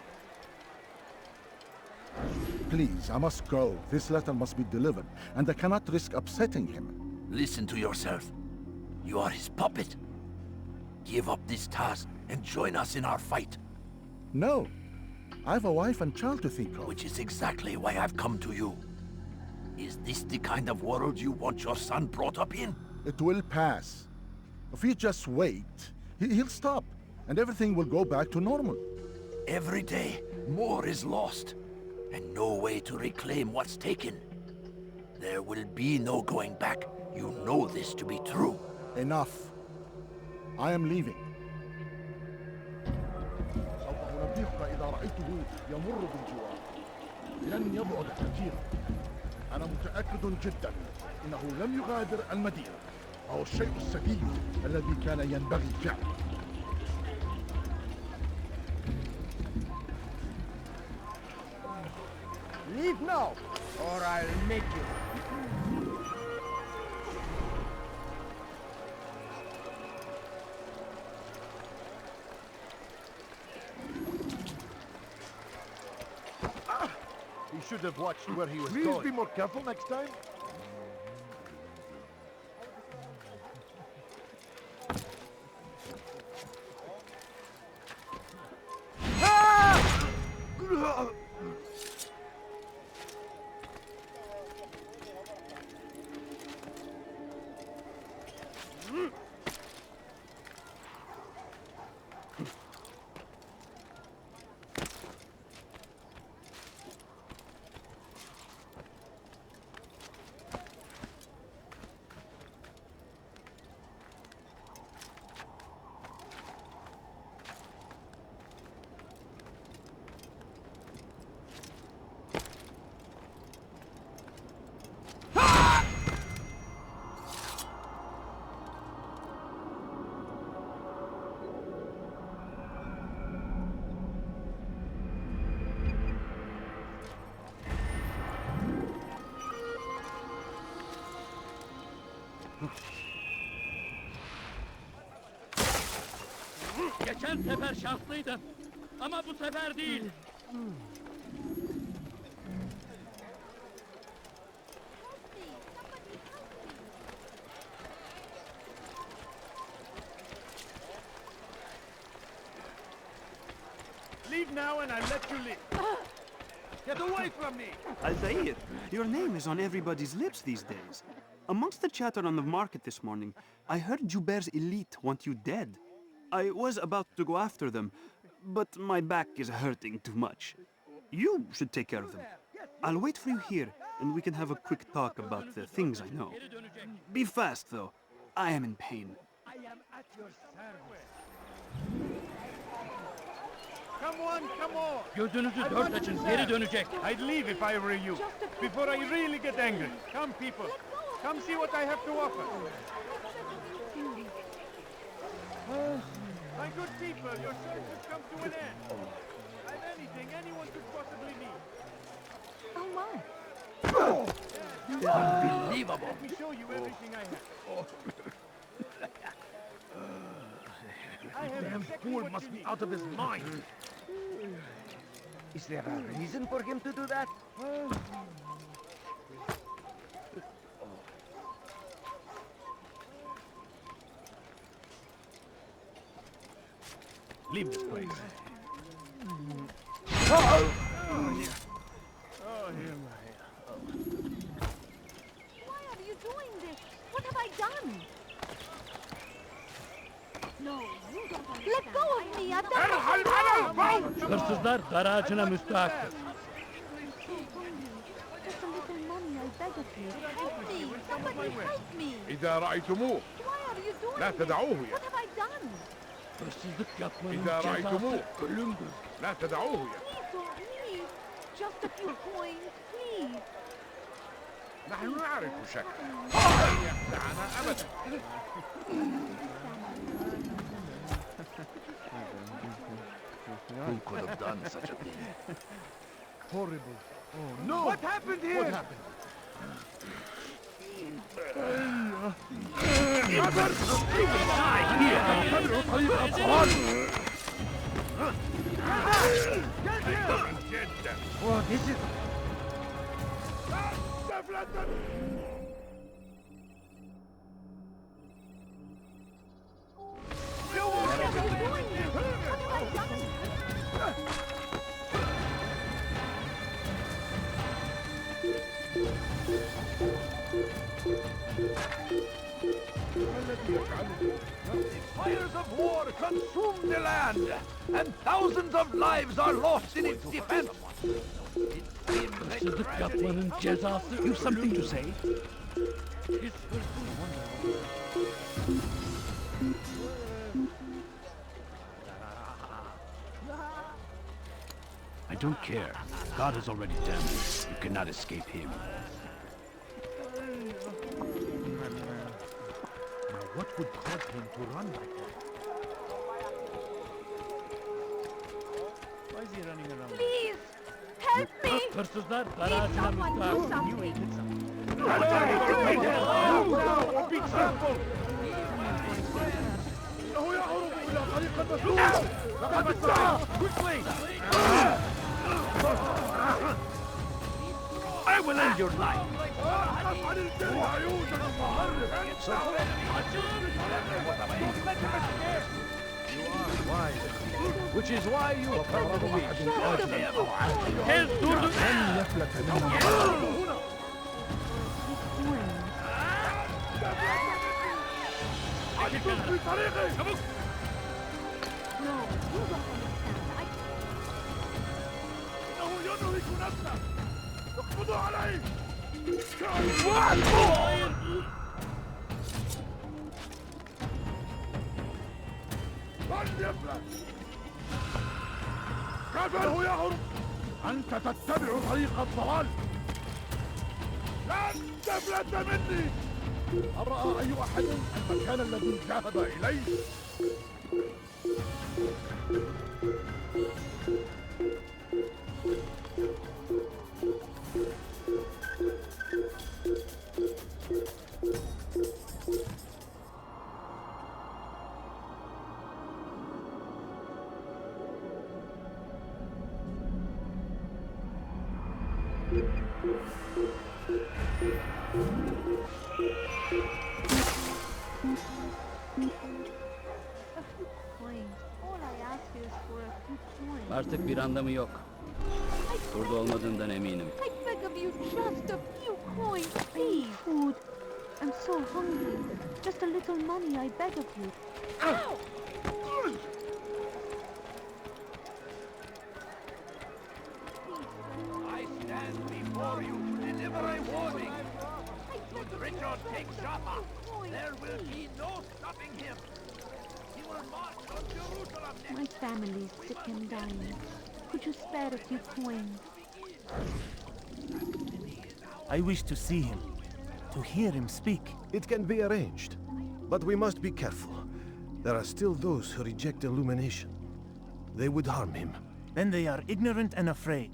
Please, I must go. This letter must be delivered, and I cannot risk upsetting him. Listen to yourself. You are his puppet. Give up this task and join us in our fight. No. I have a wife and child to think of. Which is exactly why I've come to you. Is this the kind of world you want your son brought up in? It will pass. If you just wait, he'll stop, and everything will go back to normal. Every day, more is lost, and no way to reclaim what's taken. There will be no going back. You know this to be true. Enough. I am leaving. سوف أنبهك إذا رأيته يمر بالجوار. لن يبعد كثيرا. أنا متأكد جدا إنه لم يغادر المدينة أو الشيء السفيه الذي كان ينبغي فعله. Leave now, or I'll make you. He should have watched where he was Please going. be more careful next time. Geçen sefer şanslıydım. Ama bu sefer değil. Leave now and I'll let you live. Get away from me! Altaïr, your name is on everybody's lips these days. Amongst the chatter on the market this morning, I heard Juber's elite want you dead. I was about to go after them, but my back is hurting too much. You should take care of them. I'll wait for you here, and we can have a quick talk about the things I know. Be fast, though. I am in pain. I am at your service. Come on, come on! Gözünüzü dört açın, geri dönecek. I'd leave if I were you. Before I really get angry. Come, people. Come see what I have to offer. My good people, your search has come to an end. I've anything anyone could possibly need. Oh my. Unbelievable. Let me show you everything I have. Damn fool must be out of his mind. Is there a reason for him to do that? Leave this place. Why are you doing this? What have I done? No, you don't understand. Let go of me! I've done nothing. Hırsızlar dar ağacına müstahaktır. Just a little money, I beg of you. Help me! Somebody help me! إذا رأيتموه Why are you doing لا this? تدعوه What have I done? Hırsızlık yapmanın إذا رأيتموه cezası ölümdür. لا تدعوه Please don't leave. Just a few coins, please. نحن نعرف شكله لن يخدعنا أبدا Who could have done such a thing? Horrible. Oh no! What happened here? What happened? Oh, this is... What are you doing? What have I done? The fires of war consume the land, and thousands of lives are lost in its defense. Hırsızlık yapmanın cezası. You something to say? I don't care. God has already damned you. You cannot escape him. Now what would cause him to run like that? Why is he running around? Please! Help me! Hırsızlar Please, barajına someone do müstahak. something! Be careful! إنه يهرب إلى طريق المسدود! لقد انتهى! Quickly! I will end your life. لا يوجد مهرب! You are wise, which is why you are probably weak. لن يفلت منهم. في طريقي! No, you don't understand. إنه يدرك نفسه! اقبضوا عليه! لن يفلت! كيف هو يهرب؟ أنت تتبع طريق الضلال! لن تفلت مني! هل رأى أي أحد المكان الذي ذهب إليه؟ Artık bir anlamı yok. Burada olmadığından eminim. I beg of you, just a few coins, please. Food. I'm so hungry. Just a little money, I beg of you. Ow! I stand before you to deliver a warning. Should Richard take Jaffa, there will be no stopping him. He will march on Jerusalem next. My family's sick and dying. Could you spare a few coins? I wish to see him, to hear him speak. It can be arranged, but we must be careful. There are still those who reject illumination. They would harm him. Then they are ignorant and afraid.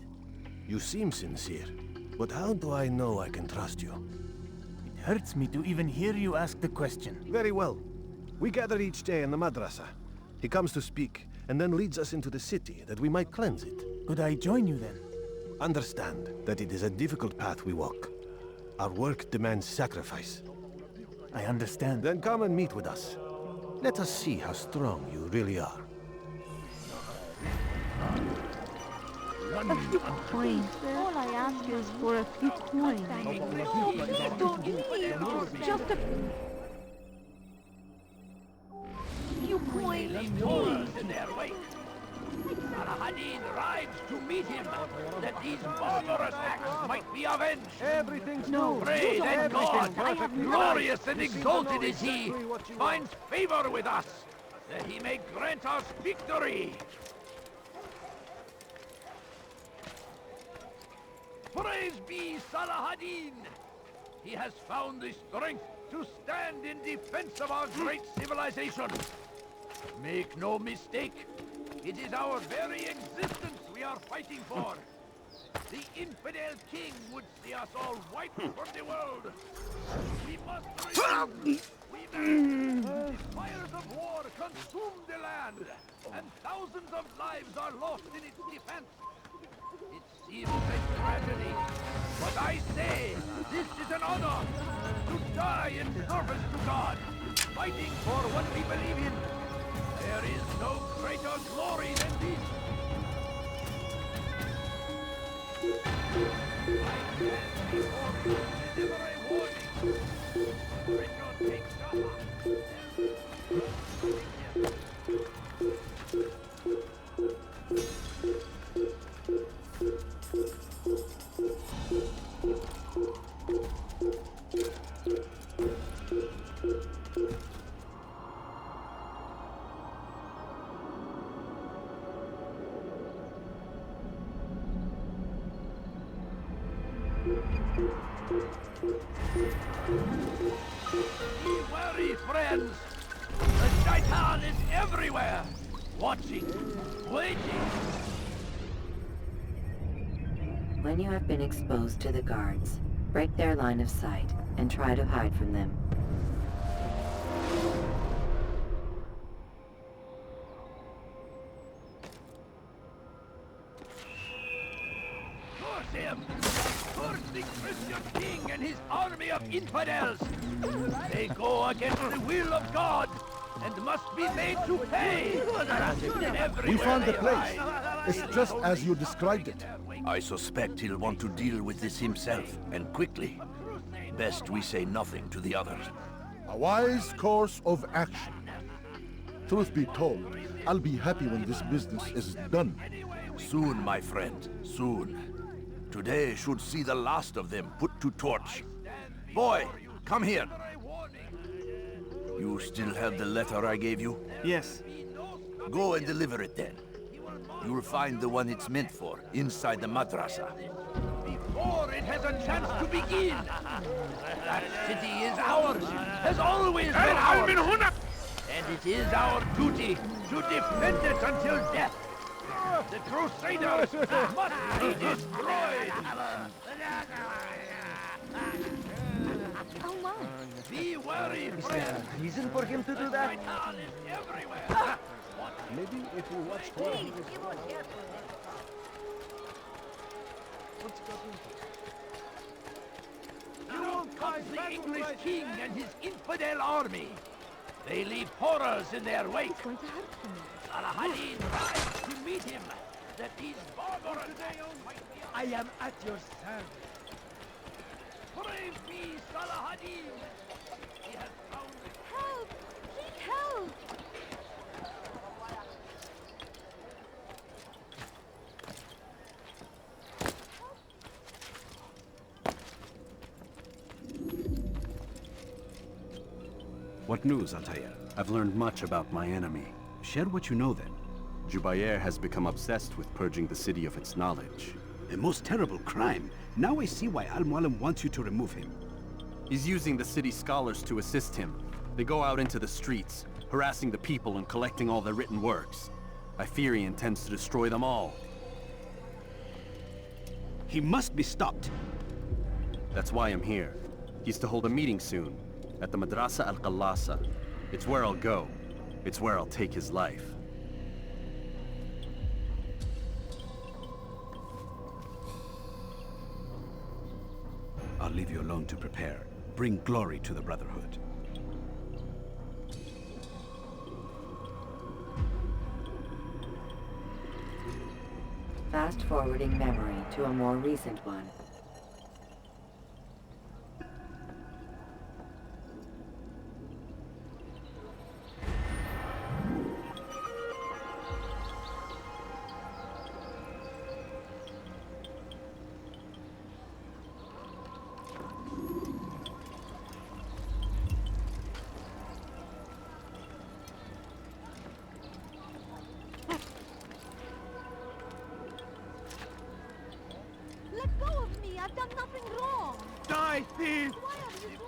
You seem sincere, but how do I know I can trust you? It hurts me to even hear you ask the question. Very well. We gather each day in the madrasa. He comes to speak, and then leads us into the city, that we might cleanse it. Could I join you then? Understand that it is a difficult path we walk. Our work demands sacrifice. I understand. Then come and meet with us. Let us see how strong you really are. A few coins. All I ask is for a few coins. No, please don't leave. Just a few coins. In their wake. Saladin rides to meet him, that these barbarous acts might be avenged. Everything's Pray that God, glorious and exalted is he, finds favor with us, that he may grant us victory. Praise be Saladin! He has found the strength to stand in defense of our great civilization. Make no mistake, it is our very existence we are fighting for. The infidel king would see us all wiped from the world. We must resist. The fires of war consume the land, and thousands of lives are lost in its defense. It seems a tragedy, but I say this is an honor to die in service to God, fighting for what we believe in. There is no greater glory than this. I stand before you to deliver a warning. Richard takes Jaffa. Be wary, friends! The Shaitan is everywhere! Watching, waiting! When you have been exposed to the guards, break their line of sight and try to hide from them. Curse him! Curse the Christian king and his army of infidels! They go against the will of God and must be made to pay! We found the place. It's just as you described it. I suspect he'll want to deal with this himself, and quickly. Best we say nothing to the others. A wise course of action. Truth be told, I'll be happy when this business is done. Soon, my friend, soon. Today should see the last of them put to torch. Boy, come here. You still have the letter I gave you? Yes. Go and deliver it then. You'll find the one it's meant for, inside the madrasa. Before it has a chance to begin! That city is ours! Has always been ours! And it is our duty to defend it until death! The Crusaders must be destroyed! Oh my! Be wary, Is there a reason for him to do that? Shaitan is everywhere! Maybe if you watch where he is going. What's got into? Now comes the English king and his infidel army. They leave horrors in their wake. Saladin tries to meet him, that these barbarous might be... I am at your service. Brave me, Saladin! He has found... Help! Please help! What news, Altaïr? I've learned much about my enemy. Share what you know then. Jubayr has become obsessed with purging the city of its knowledge. A most terrible crime. Now I see why Al-Mualim wants you to remove him. He's using the city scholars to assist him. They go out into the streets, harassing the people and collecting all their written works. I fear he intends to destroy them all. He must be stopped. That's why I'm here. He's to hold a meeting soon, at the Madrasa al-Qallasa. It's where I'll go. It's where I'll take his life. I'll leave you alone to prepare. Bring glory to the Brotherhood. Fast-forwarding memory to a more recent one. Let go of me! I've done nothing wrong! Die, thief! The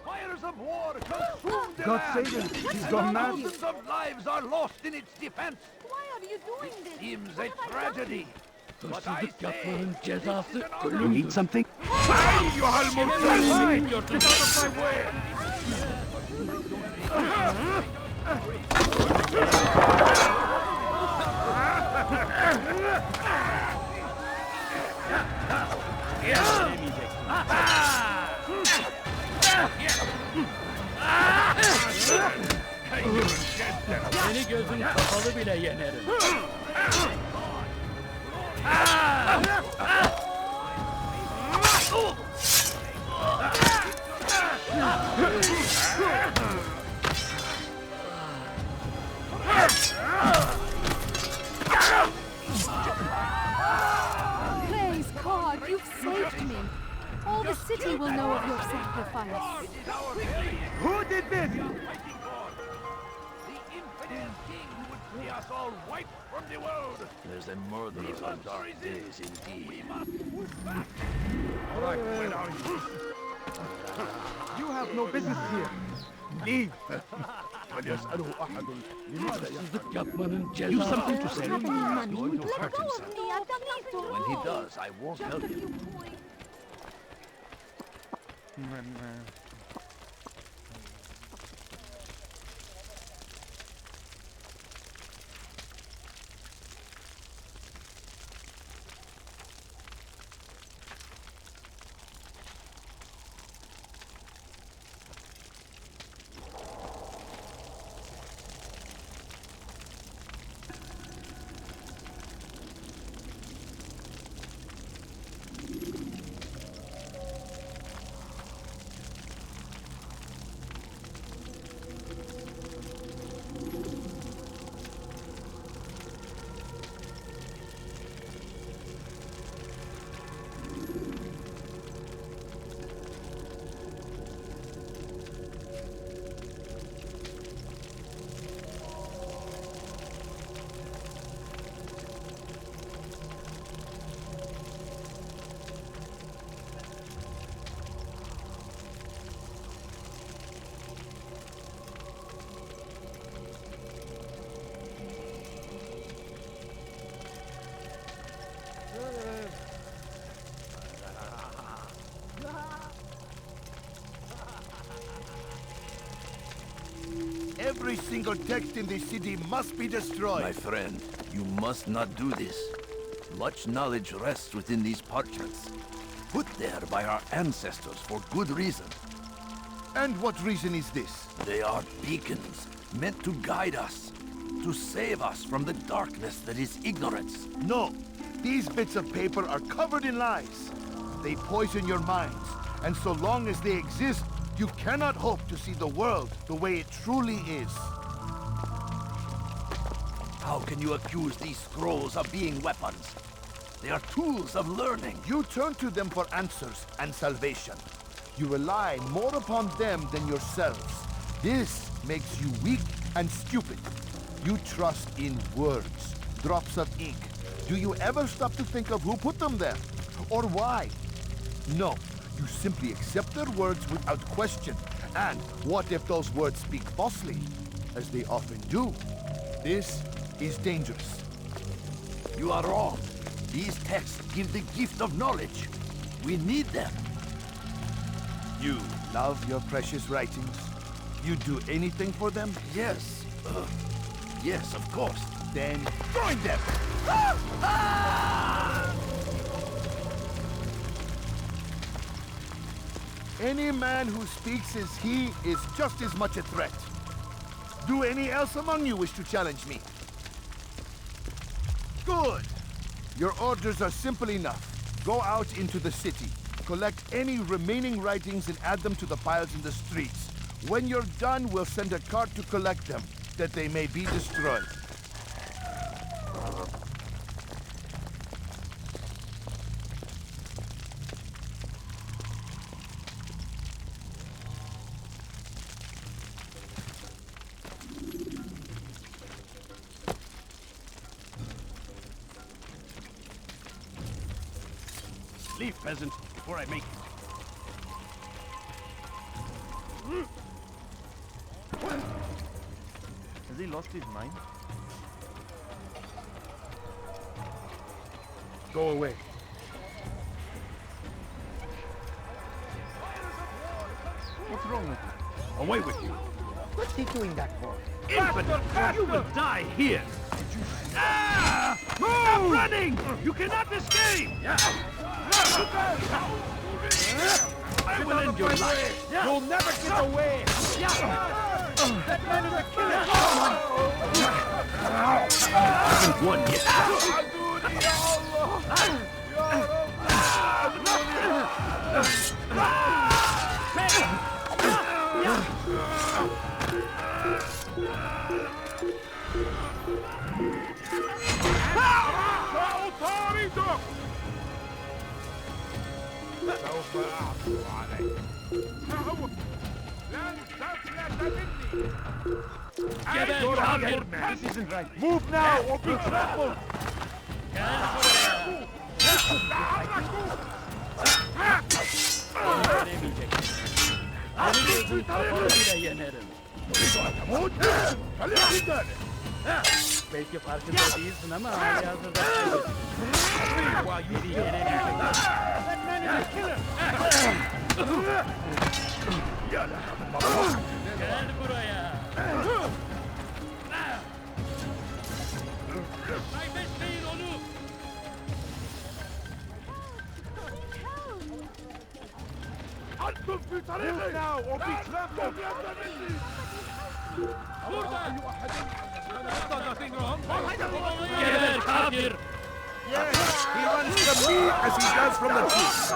fires of war consume the God land, save him! He's and gone mad! thousands of lives are lost in its defense. Why are you doing this? Seems a tragedy. But I say, Kapının this cezası is an You ölümdür. need something? Fine! Get out of my way! Seni gözüm kapalı bile yenerim. Praise God, you've saved me. All the city will know of your sacrifice. Who did this? The infidel king would See us all wiped from the world. There's a murderers on dark days indeed. We must push back. All right, where are you? You have no business here. Leave. فليسأله أحد لماذا يفعل؟ You something to say? He's going to hurt himself. I've done nothing wrong. When he does, I won't help him. Every single text in this city must be destroyed. My friend, you must not do this. Much knowledge rests within these parchments, put there by our ancestors for good reason. And what reason is this? They are beacons, meant to guide us, to save us from the darkness that is ignorance. No, these bits of paper are covered in lies. They poison your minds, and so long as they exist, you cannot hope to see the world the way it truly is. How can you accuse these scrolls of being weapons? They are tools of learning. You turn to them for answers and salvation. You rely more upon them than yourselves. This makes you weak and stupid. You trust in words, drops of ink. Do you ever stop to think of who put them there? Or why? No. You simply accept their words without question. And what if those words speak falsely? As they often do. This is dangerous. You are wrong. These texts give the gift of knowledge. We need them. You love your precious writings? You do anything for them? Yes. Yes, of course. Then join them! Any man who speaks as he is just as much a threat. Do any else among you wish to challenge me? Good! Your orders are simple enough. Go out into the city, collect any remaining writings and add them to the piles in the streets. When you're done, we'll send a cart to collect them, that they may be destroyed. Leave, peasant, before I make you. Has he lost his mind? Go away. What's wrong with you? Away with you. What's he doing that for? Infidel, you will die here. Ah! Stop running! You cannot escape! I will end your life. You'll never get away! That man is a killer! I haven't won yet. This isn't right. Move now or be trampled! Belki farkında değilsin ama hali hazırda biri Gel buraya. Kaybetmeyin onu. أنتم في طريقنا وفي ترامبل Geber kafir. Yes, he runs from me as he does from the truth.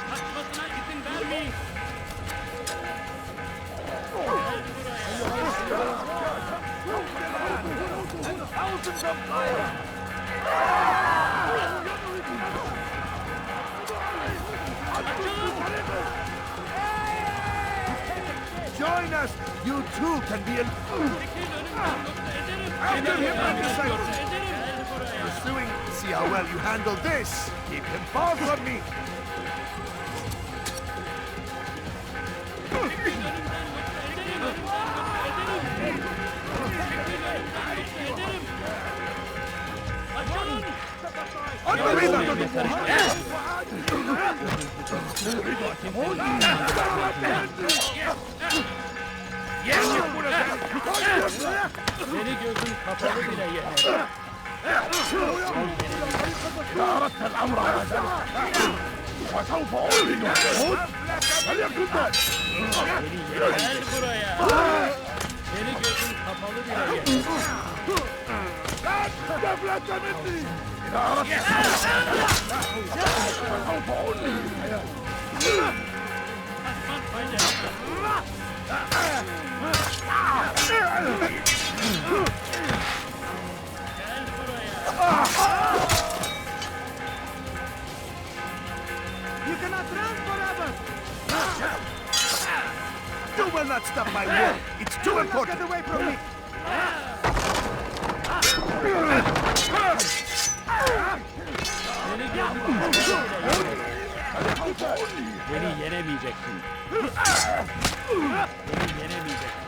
Kaçmasına izin vermeyin. Thousands of fire! Join us! You too can be in... After him, my disciples! Pursuing, see how well you handle this! Keep him far from me! Seni gözün kapalı bile yener. إذا أردت الأمر على ذلك فسوف أعلن اليهود فليكن ذلك. Gel buraya. Seni gözün kapalı bile yener. لا تفلت مني. إذا أردت فسوف أعلن. You cannot run forever! You will not stop my work! It's too important! Get away from me! Beni yenemeyeceksin. Beni yenemeyeceksin.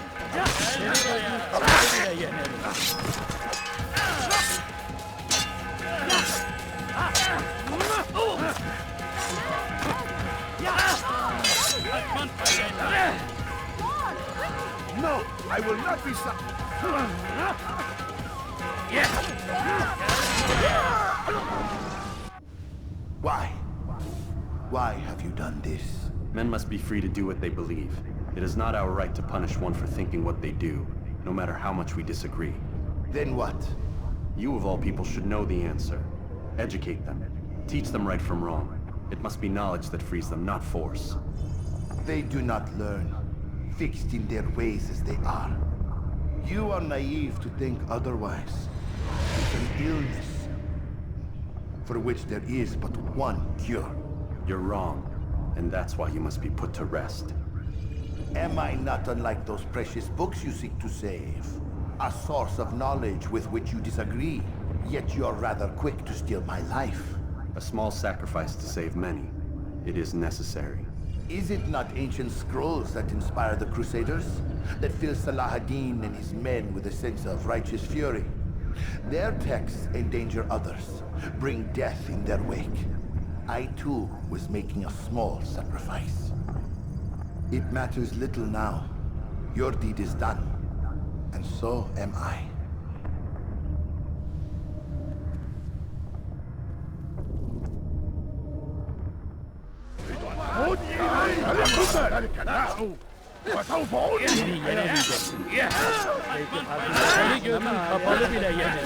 Seni gözün kapalı bile yenerim. No, I will not be Why? Why have you done this? Men must be free to do what they believe. It is not our right to punish one for thinking what they do, no matter how much we disagree. Then what? You of all people should know the answer. Educate them. Teach them right from wrong. It must be knowledge that frees them, not force. They do not learn, fixed in their ways as they are. You are naive to think otherwise. It's an illness for which there is but one cure. You're wrong, and that's why you must be put to rest. Am I not unlike those precious books you seek to save? A source of knowledge with which you disagree, yet you're rather quick to steal my life. A small sacrifice to save many. It is necessary. Is it not ancient scrolls that inspire the Crusaders? That fill Salah ad-Din and his men with a sense of righteous fury? Their texts endanger others, bring death in their wake. I too was making a small sacrifice. It matters little now. Your deed is done, and so am I. وسوف أعلن. Beni yenemeyeceksin. Belki farkında seni gözün kapalı bile yener.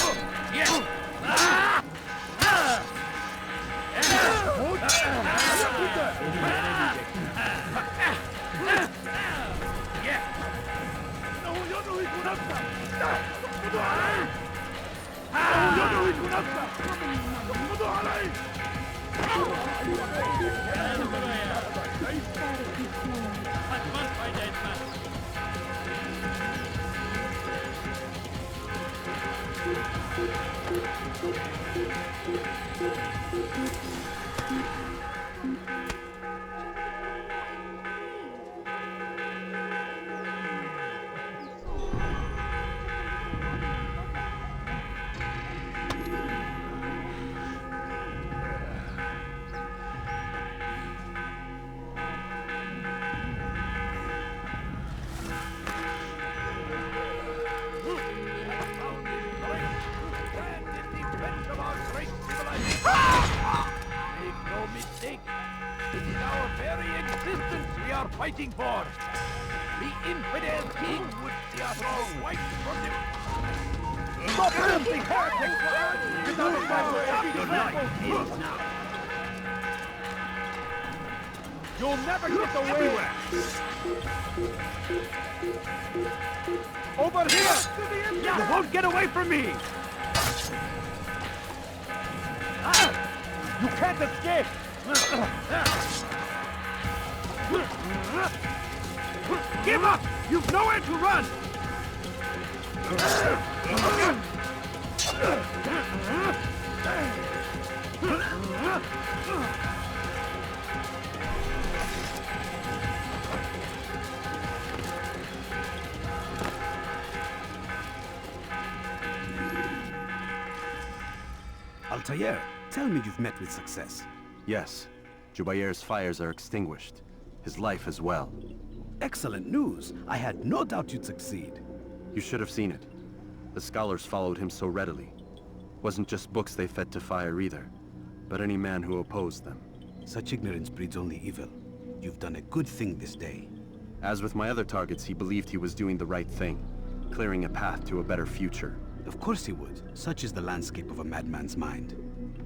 Fighting for. The infidel king would see us all wiped from the... Stop him! The heretics! Get out of my way! Your life ends now. You'll never get away! Over here! You won't get away from me! You can't escape! Give up! You've nowhere to run! Altaïr, tell me you've met with success. Yes. Jubayr's fires are extinguished. His life as well. Excellent news. I had no doubt you'd succeed. You should have seen it. The scholars followed him so readily. Wasn't just books they fed to fire either, but any man who opposed them. Such ignorance breeds only evil. You've done a good thing this day. As with my other targets, he believed he was doing the right thing, clearing a path to a better future. Of course he would. Such is the landscape of a madman's mind.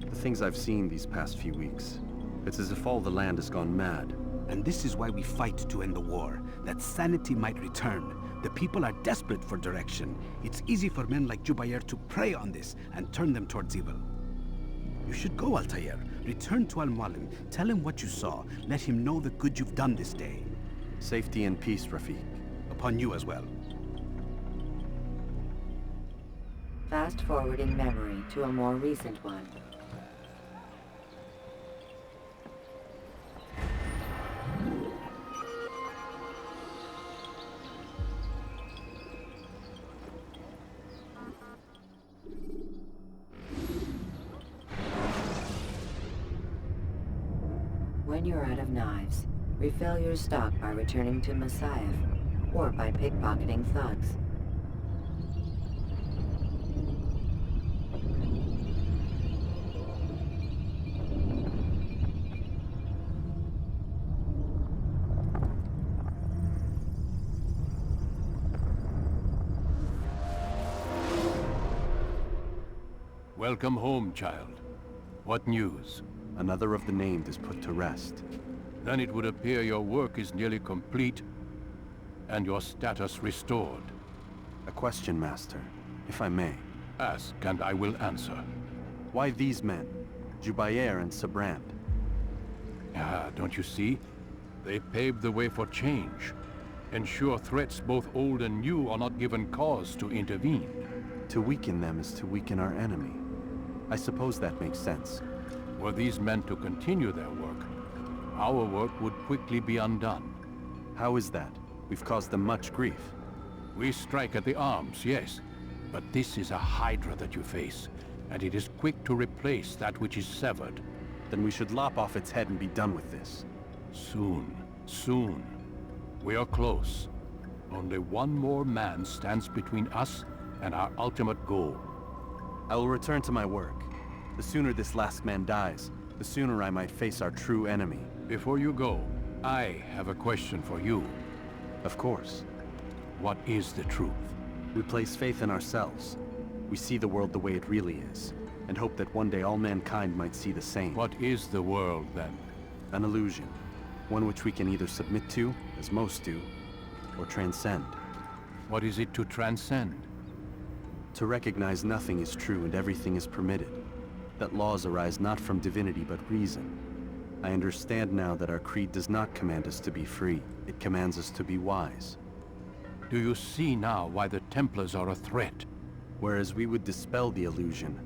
The things I've seen these past few weeks, it's as if all the land has gone mad. And this is why we fight to end the war, that sanity might return. The people are desperate for direction. It's easy for men like Jubayr to prey on this and turn them towards evil. You should go, Altaïr. Return to Al-Mualim. Tell him what you saw. Let him know the good you've done this day. Safety and peace, Rafiq. Upon you as well. Fast-forwarding memory to a more recent one. When you're out of knives, refill your stock by returning to Masyaf, or by pickpocketing thugs. Welcome home, child. What news? Another of the named is put to rest. Then it would appear your work is nearly complete, and your status restored. A question, Master, if I may. Ask, and I will answer. Why these men? Jubayr and Sabrand? Ah, don't you see? They paved the way for change. Ensure threats both old and new are not given cause to intervene. To weaken them is to weaken our enemy. I suppose that makes sense. Were these men to continue their work, our work would quickly be undone. How is that? We've caused them much grief. We strike at the arms, yes. But this is a hydra that you face, and it is quick to replace that which is severed. Then we should lop off its head and be done with this. Soon, soon. We are close. Only one more man stands between us and our ultimate goal. I will return to my work. The sooner this last man dies, the sooner I might face our true enemy. Before you go, I have a question for you. Of course. What is the truth? We place faith in ourselves. We see the world the way it really is, and hope that one day all mankind might see the same. What is the world, then? An illusion. One which we can either submit to, as most do, or transcend. What is it to transcend? To recognize nothing is true and everything is permitted. That laws arise not from divinity but reason. I understand now that our creed does not command us to be free. It commands us to be wise. Do you see now why the Templars are a threat? Whereas we would dispel the illusion,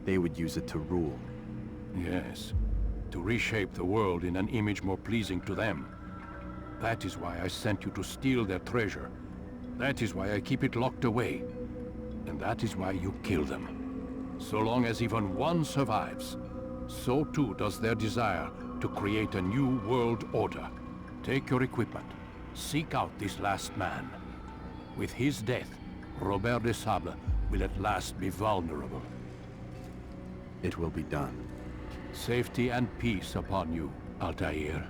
they would use it to rule. Yes, to reshape the world in an image more pleasing to them. That is why I sent you to steal their treasure. That is why I keep it locked away. And that is why you kill them. So long as even one survives, so too does their desire to create a new world order. Take your equipment. Seek out this last man. With his death, Robert de Sable will at last be vulnerable. It will be done. Safety and peace upon you, Altaïr.